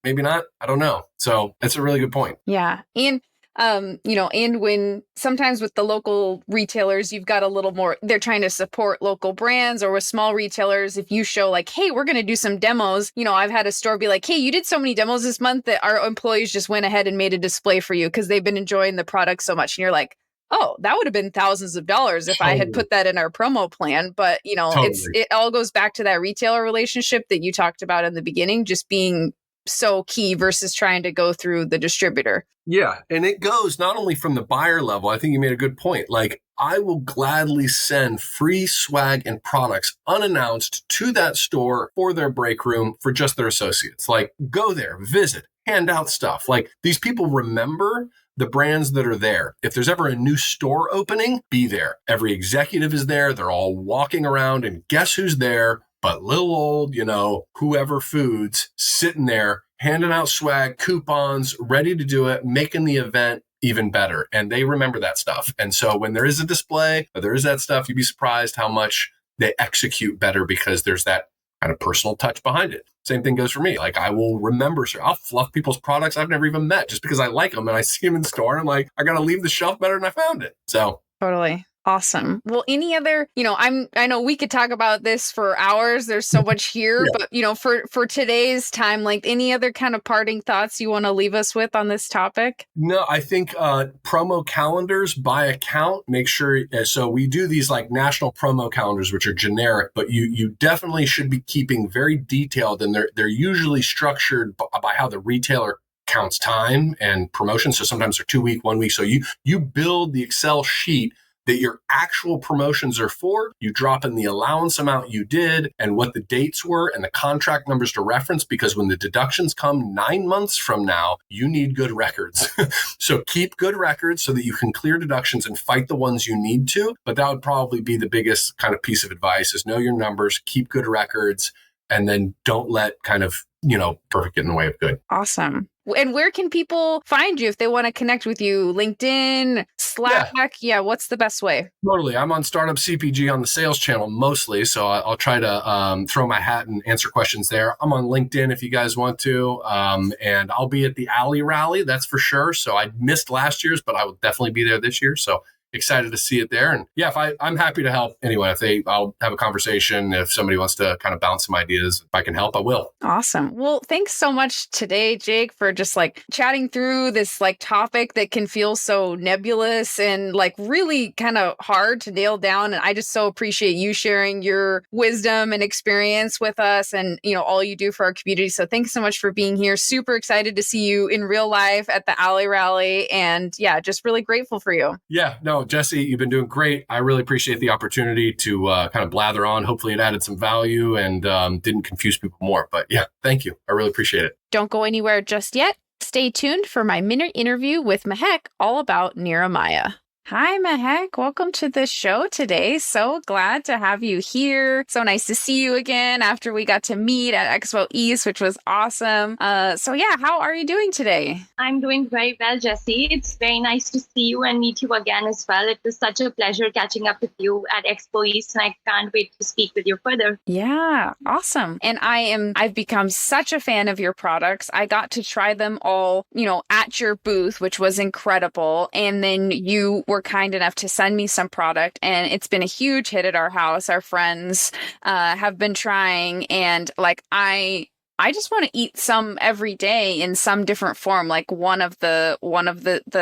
maybe not. I don't know. So it's a really good point. Yeah. And and when sometimes with the local retailers, you've got a little more, they're trying to support local brands, or with small retailers, if you show like, hey, we're going to do some demos, I've had a store be like, hey, you did so many demos this month that our employees just went ahead and made a display for you because they've been enjoying the product so much. And you're like, oh, that would have been thousands of dollars if I had put that in our promo plan. But, it all goes back to that retailer relationship that you talked about in the beginning, just being so key versus trying to go through the distributor. Yeah. And it goes not only from the buyer level. I think you made a good point. Like, I will gladly send free swag and products unannounced to that store for their break room for just their associates. Like, go there, visit, hand out stuff. Like, these people remember the brands that are there. If there's ever a new store opening, be there. Every executive is there. They're all walking around, and guess who's there? But little old, whoever foods sitting there, handing out swag, coupons, ready to do it, making the event even better. And they remember that stuff. And so when there is a display, or there is that stuff, you'd be surprised how much they execute better because there's that kind of personal touch behind it. Same thing goes for me. Like, I will remember, I'll fluff people's products I've never even met just because I like them and I see them in the store and I'm like, I got to leave the shelf better than I found it. So totally. Awesome. Well, any other, I know we could talk about this for hours. There's so much here, yeah. But for today's time, like, any other kind of parting thoughts you want to leave us with on this topic? No, I think promo calendars by account, make sure. So we do these like national promo calendars, which are generic, but you definitely should be keeping very detailed, and they're usually structured by how the retailer counts time and promotion. So sometimes they're 2 week, 1 week. So you build the Excel sheet that your actual promotions are for. You drop in the allowance amount you did and what the dates were and the contract numbers to reference, because when the deductions come 9 months from now, you need good records. So keep good records so that you can clear deductions and fight the ones you need to. But that would probably be the biggest kind of piece of advice, is know your numbers, keep good records, and then don't let kind of, perfect get in the way of good. Awesome. And where can people find you if they want to connect with you? LinkedIn, Slack? Yeah, what's the best way? Totally. I'm on Startup CPG on the sales channel mostly, so I'll try to throw my hat and answer questions there. I'm on LinkedIn if you guys want to, and I'll be at the Alley Rally, that's for sure. So I missed last year's, but I will definitely be there this year. So excited to see it there. And yeah, I'm happy to help anyone. I'll have a conversation. If somebody wants to kind of bounce some ideas, if I can help, I will. Awesome. Well, thanks so much today, Jake, for just like chatting through this like topic that can feel so nebulous and like really kind of hard to nail down. And I just so appreciate you sharing your wisdom and experience with us, and all you do for our community. So thanks so much for being here. Super excited to see you in real life at the Alley Rally, and yeah, just really grateful for you. Yeah, no, Jesse, you've been doing great. I really appreciate the opportunity to kind of blather on. Hopefully it added some value and didn't confuse people more. But yeah, thank you. I really appreciate it. Don't go anywhere just yet. Stay tuned for my minute interview with Mehek all about Niramaya. Hi, Mehek. Welcome to the show today. So glad to have you here. So nice to see you again after we got to meet at Expo East, which was awesome. How are you doing today? I'm doing very well, Jesse. It's very nice to see you and meet you again as well. It was such a pleasure catching up with you at Expo East, and I can't wait to speak with you further. Yeah, awesome. And I've become such a fan of your products. I got to try them all, at your booth, which was incredible. And then you were kind enough to send me some product, and it's been a huge hit at our house. Our friends have been trying, and I just want to eat some every day in some different form, like one of the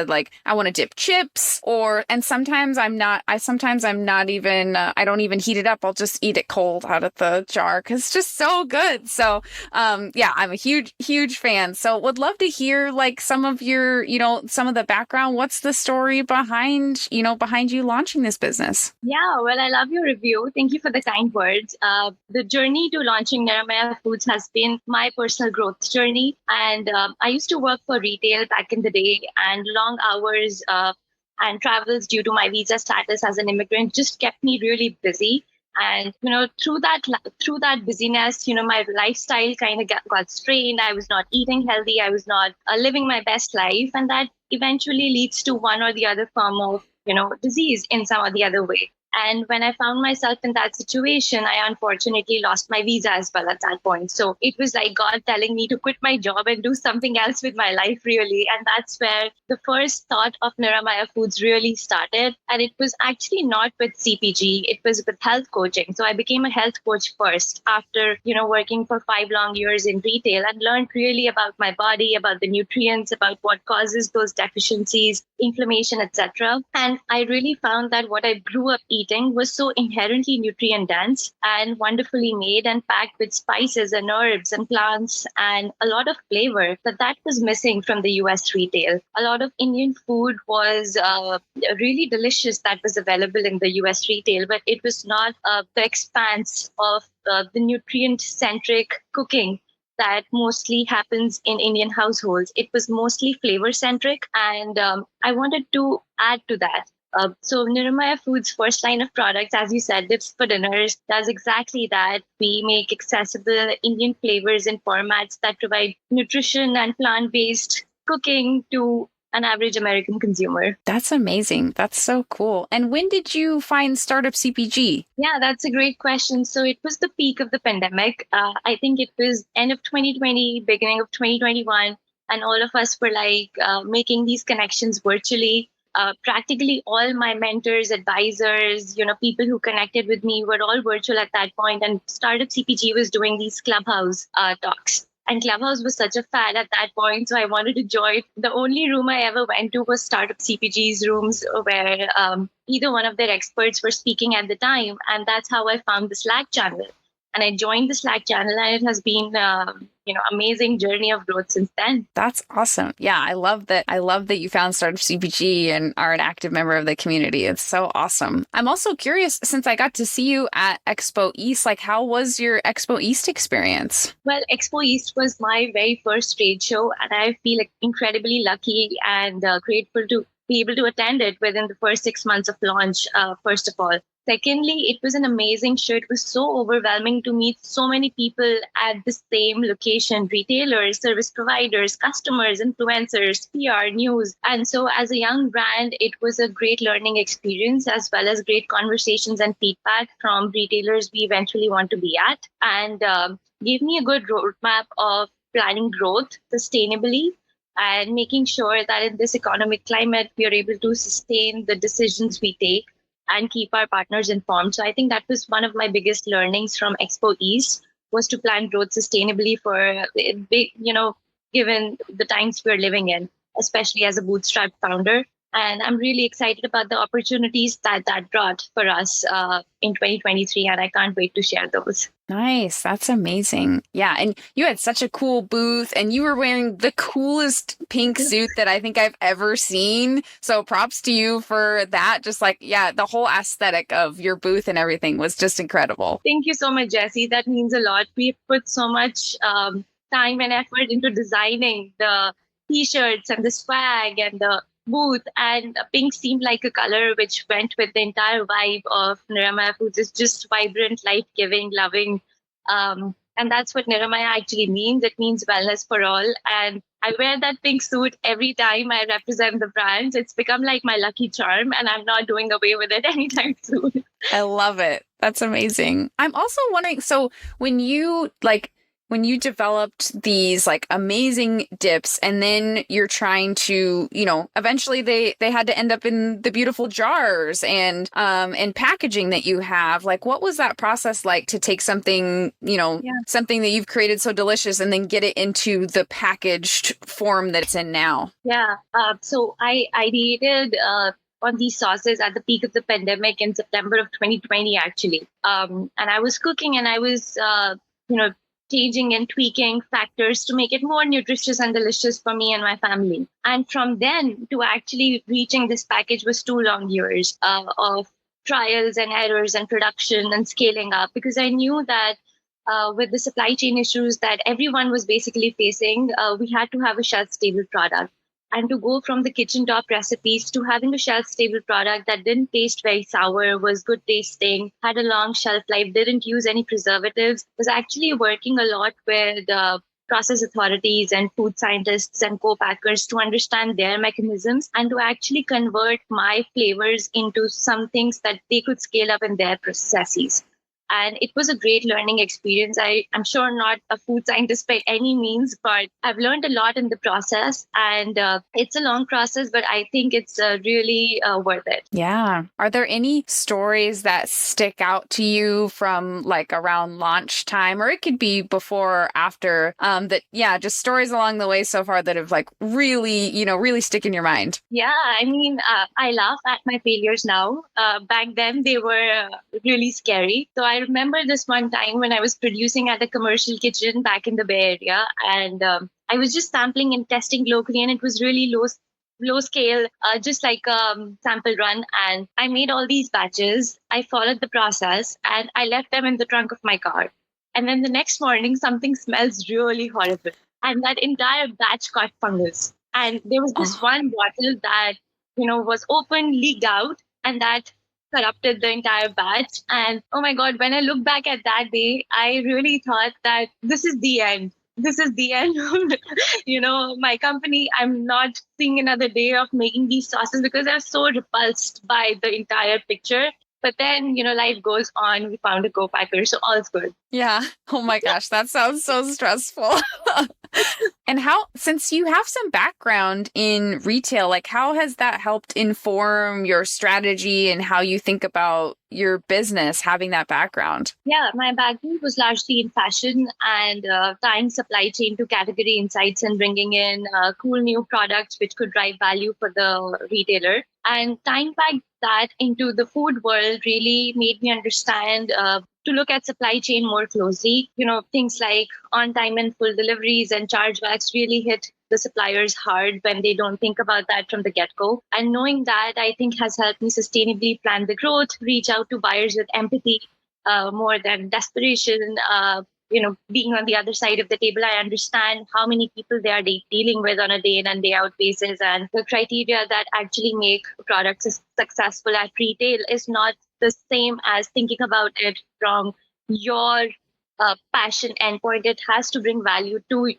like I want to dip chips, and sometimes I'm not even I don't even heat it up. I'll just eat it cold out of the jar because it's just so good. So I'm a huge fan. So would love to hear like some of your some of the background. What's the story behind you launching this business? Yeah, well, I love your review. Thank you for the kind words. The journey to launching Niramaya Foods has been my personal growth journey. And I used to work for retail back in the day, and long hours and travels due to my visa status as an immigrant just kept me really busy. And through that busyness, my lifestyle kind of got strained. I was not eating healthy. I was not living my best life, and that eventually leads to one or the other form of disease in some or the other way. And when I found myself in that situation, I unfortunately lost my visa as well at that point. So it was like God telling me to quit my job and do something else with my life, really. And that's where the first thought of Niramaya Foods really started. And it was actually not with CPG, it was with health coaching. So I became a health coach first after, working for 5 long years in retail, and learned really about my body, about the nutrients, about what causes those deficiencies, inflammation, etc. And I really found that what I grew up eating was so inherently nutrient dense and wonderfully made and packed with spices and herbs and plants and a lot of flavor that was missing from the US retail. A lot of Indian food was really delicious that was available in the US retail, but it was not the expanse of the nutrient centric cooking that mostly happens in Indian households. It was mostly flavor centric, and I wanted to add to that. So Niramaya Foods' first line of products, as you said, Dips for Dinners, does exactly that. We make accessible Indian flavors in formats that provide nutrition and plant-based cooking to an average American consumer. That's amazing. That's so cool. And when did you find Startup CPG? Yeah, that's a great question. So it was the peak of the pandemic. I think it was end of 2020, beginning of 2021. And all of us were making these connections virtually. Practically all my mentors, advisors, people who connected with me were all virtual at that point. And Startup CPG was doing these Clubhouse talks. And Clubhouse was such a fad at that point, so I wanted to join. The only room I ever went to was Startup CPG's rooms, where either one of their experts were speaking at the time. And that's how I found the Slack channel. And I joined the Slack channel, and it has been amazing journey of growth since then. That's awesome. Yeah, I love that. I love that you found Startup CPG and are an active member of the community. It's so awesome. I'm also curious, since I got to see you at Expo East, how was your Expo East experience? Well, Expo East was my very first trade show, and I feel incredibly lucky and grateful to be able to attend it within the first 6 months of launch, first of all. Secondly, it was an amazing show. It was so overwhelming to meet so many people at the same location: retailers, service providers, customers, influencers, PR, news. And so as a young brand, it was a great learning experience, as well as great conversations and feedback from retailers we eventually want to be at, and gave me a good roadmap of planning growth sustainably and making sure that in this economic climate, we are able to sustain the decisions we take and keep our partners informed. So I think that was one of my biggest learnings from Expo East, was to plan growth sustainably for big, given the times we're living in, especially as a bootstrap founder. And I'm really excited about the opportunities that brought for us in 2023, and I can't wait to share those. Nice. That's amazing. Yeah. And you had such a cool booth, and you were wearing the coolest pink suit that I think I've ever seen. So props to you for that. Just the whole aesthetic of your booth and everything was just incredible. Thank you so much, Jessie. That means a lot. We've put so much time and effort into designing the t-shirts and the swag and the booth, and pink seemed like a color which went with the entire vibe of Niramaya Foods. It's just vibrant, life-giving, loving. And that's what Niramaya actually means. It means wellness for all. And I wear that pink suit every time I represent the brand. It's become like my lucky charm, and I'm not doing away with it anytime soon. I love it. That's amazing. I'm also wondering, so when you developed these like amazing dips and then you're trying to, eventually they had to end up in the beautiful jars and packaging that you have, like what was that process like to take something, something that you've created so delicious and then get it into the packaged form that it's in now? Yeah. So I ideated on these sauces at the peak of the pandemic in September of 2020, actually. And I was cooking and I was, changing and tweaking factors to make it more nutritious and delicious for me and my family. And from then to actually reaching this package was 2 long years of trials and errors and production and scaling up, because I knew that with the supply chain issues that everyone was basically facing, we had to have a shelf-stable product. And to go from the kitchen top recipes to having a shelf stable product that didn't taste very sour, was good tasting, had a long shelf life, didn't use any preservatives, was actually working a lot with process authorities and food scientists and co-packers to understand their mechanisms and to actually convert my flavors into some things that they could scale up in their processes. And it was a great learning experience. I'm sure not a food scientist by any means, but I've learned a lot in the process. And it's a long process, but I think it's really worth it. Yeah. Are there any stories that stick out to you from like around launch time, or it could be before or after, just stories along the way so far that have like really, really stick in your mind? Yeah. I mean, I laugh at my failures now. Back then, they were really scary. So I remember this one time when I was producing at a commercial kitchen back in the Bay Area, and I was just sampling and testing locally, and it was really low scale, just like a sample run. And I made all these batches. I followed the process, and I left them in the trunk of my car. And then the next morning, something smells really horrible, and that entire batch got fungus. And there was this one bottle that was open, leaked out, and that corrupted the entire batch. And oh my God, when I look back at that day, I really thought that this is the end. This is the end of, my company. I'm not seeing another day of making these sauces because I'm so repulsed by the entire picture. But then, life goes on. We found a co-packer, so all's good. Yeah. Oh my gosh, that sounds so stressful. And since you have some background in retail, like how has that helped inform your strategy and how you think about your business, having that background? Yeah, my background was largely in fashion and tying supply chain to category insights and bringing in cool new products which could drive value for the retailer. And tying back that into the food world really made me understand to look at supply chain more closely. Things like on time and full deliveries and chargebacks really hit the suppliers hard when they don't think about that from the get-go. And knowing that, I think, has helped me sustainably plan the growth, reach out to buyers with empathy more than desperation. Being on the other side of the table, I understand how many people they are dealing with on a day in and day out basis. And the criteria that actually make products successful at retail is not the same as thinking about it from your passion endpoint. It has to bring value to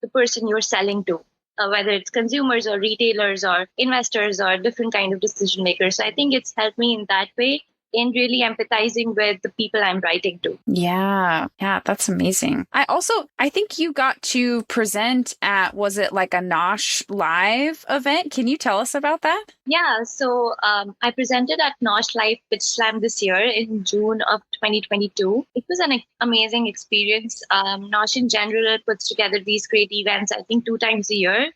the person you're selling to, whether it's consumers or retailers or investors or different kind of decision makers. So I think it's helped me in that way, in really empathizing with the people I'm writing to. Yeah, that's amazing. I think you got to present at, was it like a Nosh Live event? Can you tell us about that? Yeah, so I presented at Nosh Live Pitch Slam this year in June of 2022. It was an amazing experience. Nosh in general puts together these great events, I think 2 times a year.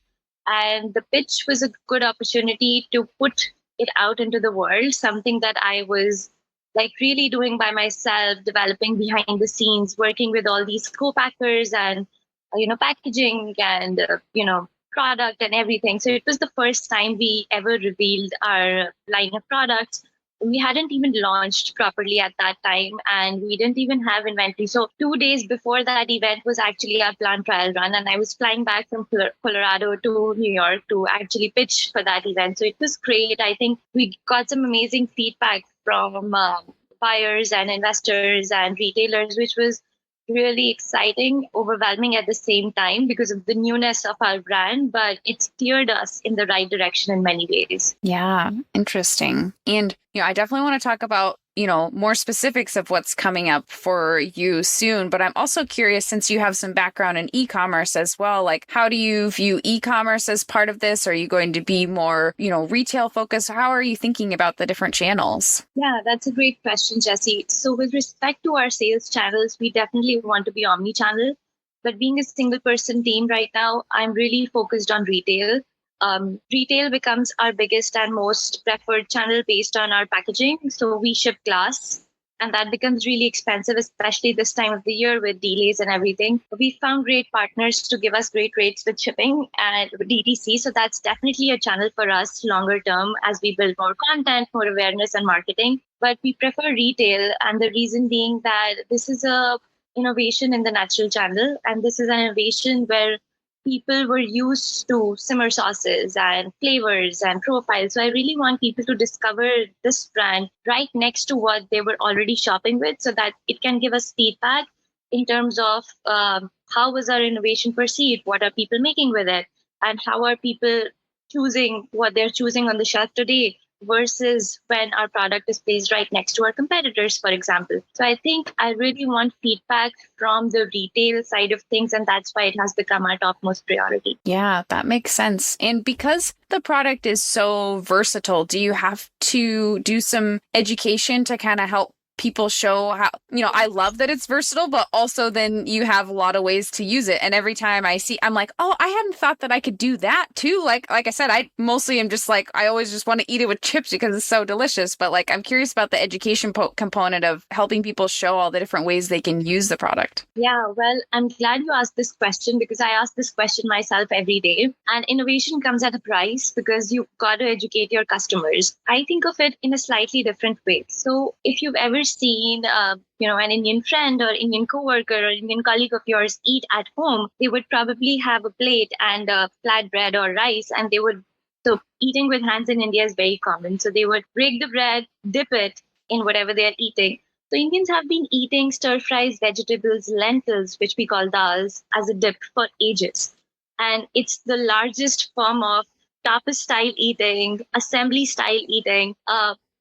And the pitch was a good opportunity to put it out into the world, something that I was like really doing by myself, developing behind the scenes, working with all these co-packers and, packaging and, product and everything. So it was the first time we ever revealed our line of products. we hadn't even launched properly at that time, and we didn't even have inventory. So 2 days before that event was actually our planned trial run, and I was flying back from Colorado to New York to actually pitch for that event. So it was great. I think we got some amazing feedback from buyers and investors and retailers, which was really exciting, overwhelming at the same time because of the newness of our brand, but it steered us in the right direction in many ways. Yeah, interesting. And, I definitely want to talk about, more specifics of what's coming up for you soon. But I'm also curious, since you have some background in e-commerce as well, like how do you view e-commerce as part of this? Are you going to be more, retail focused? How are you thinking about the different channels? Yeah, that's a great question, Jessie. So with respect to our sales channels, we definitely want to be omni-channel. But being a single person team right now, I'm really focused on retail. Retail becomes our biggest and most preferred channel based on our packaging. So we ship glass, and that becomes really expensive, especially this time of the year with delays and everything. We found great partners to give us great rates with shipping and DTC. So that's definitely a channel for us longer term as we build more content, more awareness and marketing. But we prefer retail, and the reason being that this is a innovation in the natural channel, and this is an innovation where people were used to simmer sauces and flavors and profiles. So I really want people to discover this brand right next to what they were already shopping with, so that it can give us feedback in terms of how was our innovation perceived, what are people making with it, and how are people choosing what they're choosing on the shelf today versus when our product is placed right next to our competitors, for example. So I think I really want feedback from the retail side of things, and that's why it has become our topmost priority. Yeah, that makes sense. And because the product is so versatile, do you have to do some education to kind of help people show how, I love that it's versatile, but also then you have a lot of ways to use it. And every time I see, I'm like, oh, I hadn't thought that I could do that too. Like I said, I mostly am just like, I always just want to eat it with chips because it's so delicious. But like, I'm curious about the education component of helping people show all the different ways they can use the product. Yeah, well, I'm glad you asked this question because I ask this question myself every day. And innovation comes at a price because you've got to educate your customers. I think of it in a slightly different way. So if you've ever seen, an Indian friend or Indian coworker or Indian colleague of yours eat at home, they would probably have a plate and a flat bread or rice, and so eating with hands in India is very common. So they would break the bread, dip it in whatever they're eating. So Indians have been eating stir fries, vegetables, lentils, which we call dals, as a dip for ages. And it's the largest form of tapa style eating, assembly style eating.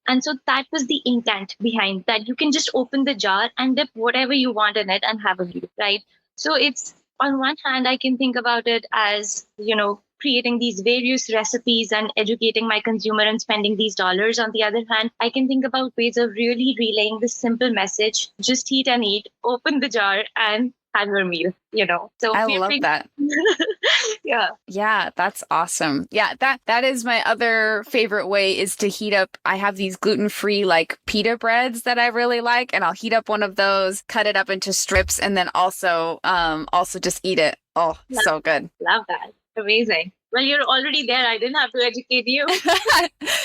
And so that was the intent behind that. You can just open the jar and dip whatever you want in it and have a meal, right? So it's, on one hand, I can think about it as, creating these various recipes and educating my consumer and spending these dollars. On the other hand, I can think about ways of really relaying this simple message: just eat and eat, open the jar and have your meal, So I love that. Yeah, that's awesome. Yeah, that is my other favorite way, is to heat up. I have these gluten-free like pita breads that I really like, and I'll heat up one of those, cut it up into strips, and then also just eat it. Oh, so good. Love that. Amazing. Well, you're already there. I didn't have to educate you.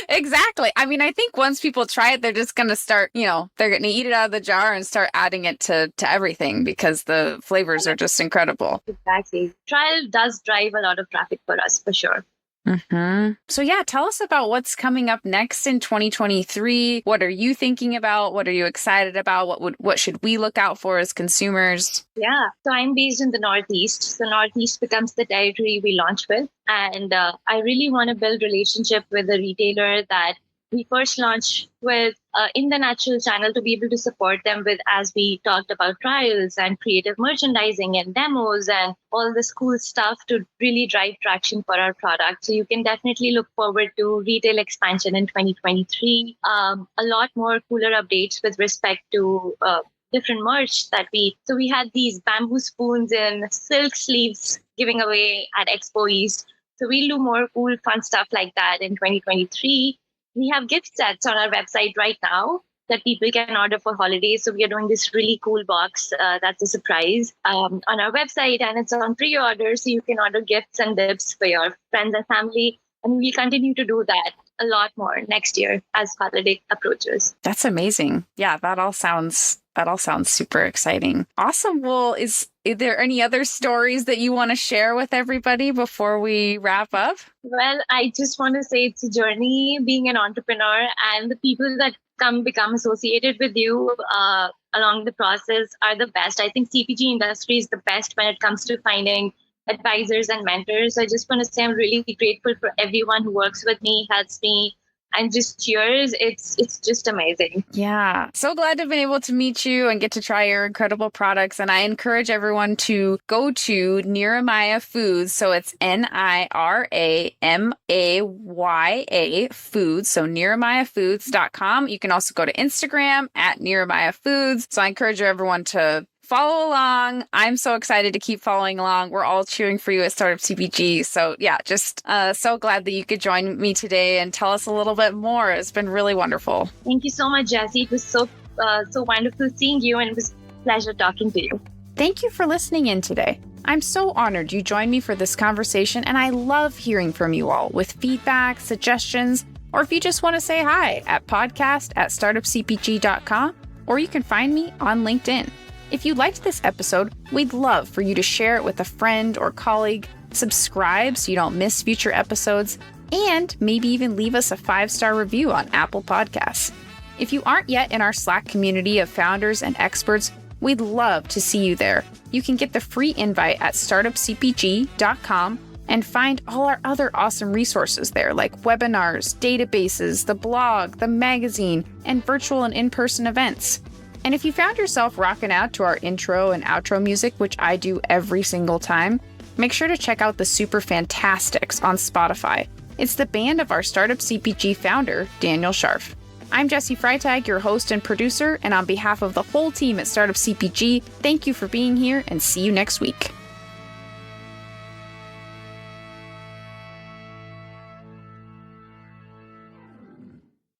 Exactly. I mean, I think once people try it, they're just going to start, they're going to eat it out of the jar and start adding it to everything because the flavors are just incredible. Exactly. Trial does drive a lot of traffic for us, for sure. Mm-hmm. So yeah, tell us about what's coming up next in 2023. What are you thinking about? What are you excited about? What should we look out for as consumers? Yeah, so I'm based in the Northeast. So Northeast becomes the territory we launch with. And I really want to build relationship with a retailer that we first launch with in the natural channel, to be able to support them with, as we talked about, trials and creative merchandising and demos and all this cool stuff to really drive traction for our product. So you can definitely look forward to retail expansion in 2023. A lot more cooler updates with respect to different merch so we had these bamboo spoons and silk sleeves giving away at Expo East. So we'll do more cool, fun stuff like that in 2023. We have gift sets on our website right now that people can order for holidays. So we are doing this really cool box that's a surprise on our website, and it's on pre-order. So you can order gifts and dips for your friends and family. And we'll continue to do that a lot more next year as holiday approaches. That's amazing. Yeah, that all sounds super exciting. Awesome. Well, is there any other stories that you want to share with everybody before we wrap up? Well, I just want to say it's a journey being an entrepreneur, and the people that become associated with you along the process are the best. I think CPG industry is the best when it comes to finding advisors and mentors. I just want to say I'm really grateful for everyone who works with me, helps me, and just cheers. It's just amazing. Yeah. So glad to have been able to meet you and get to try your incredible products. And I encourage everyone to go to Niramaya Foods. So it's Niramaya Foods. So niramayafoods.com. You can also go to Instagram at Niramaya Foods. So I encourage everyone to follow along. I'm so excited to keep following along. We're all cheering for you at Startup CPG. So yeah, just so glad that you could join me today and tell us a little bit more. It's been really wonderful. Thank you so much, Jessie. It was so wonderful seeing you, and it was a pleasure talking to you. Thank you for listening in today. I'm so honored you joined me for this conversation, and I love hearing from you all with feedback, suggestions, or if you just want to say hi at podcast@startupcpg.com, or you can find me on LinkedIn. If you liked this episode, we'd love for you to share it with a friend or colleague, subscribe so you don't miss future episodes, and maybe even leave us a 5-star review on Apple Podcasts. If you aren't yet in our Slack community of founders and experts, we'd love to see you there. You can get the free invite at startupcpg.com and find all our other awesome resources there, like webinars, databases, the blog, the magazine, and virtual and in-person events. And if you found yourself rocking out to our intro and outro music, which I do every single time, make sure to check out the Super Fantastics on Spotify. It's the band of our Startup CPG founder, Daniel Scharf. I'm Jessie Freitag, your host and producer, and on behalf of the whole team at Startup CPG, thank you for being here and see you next week.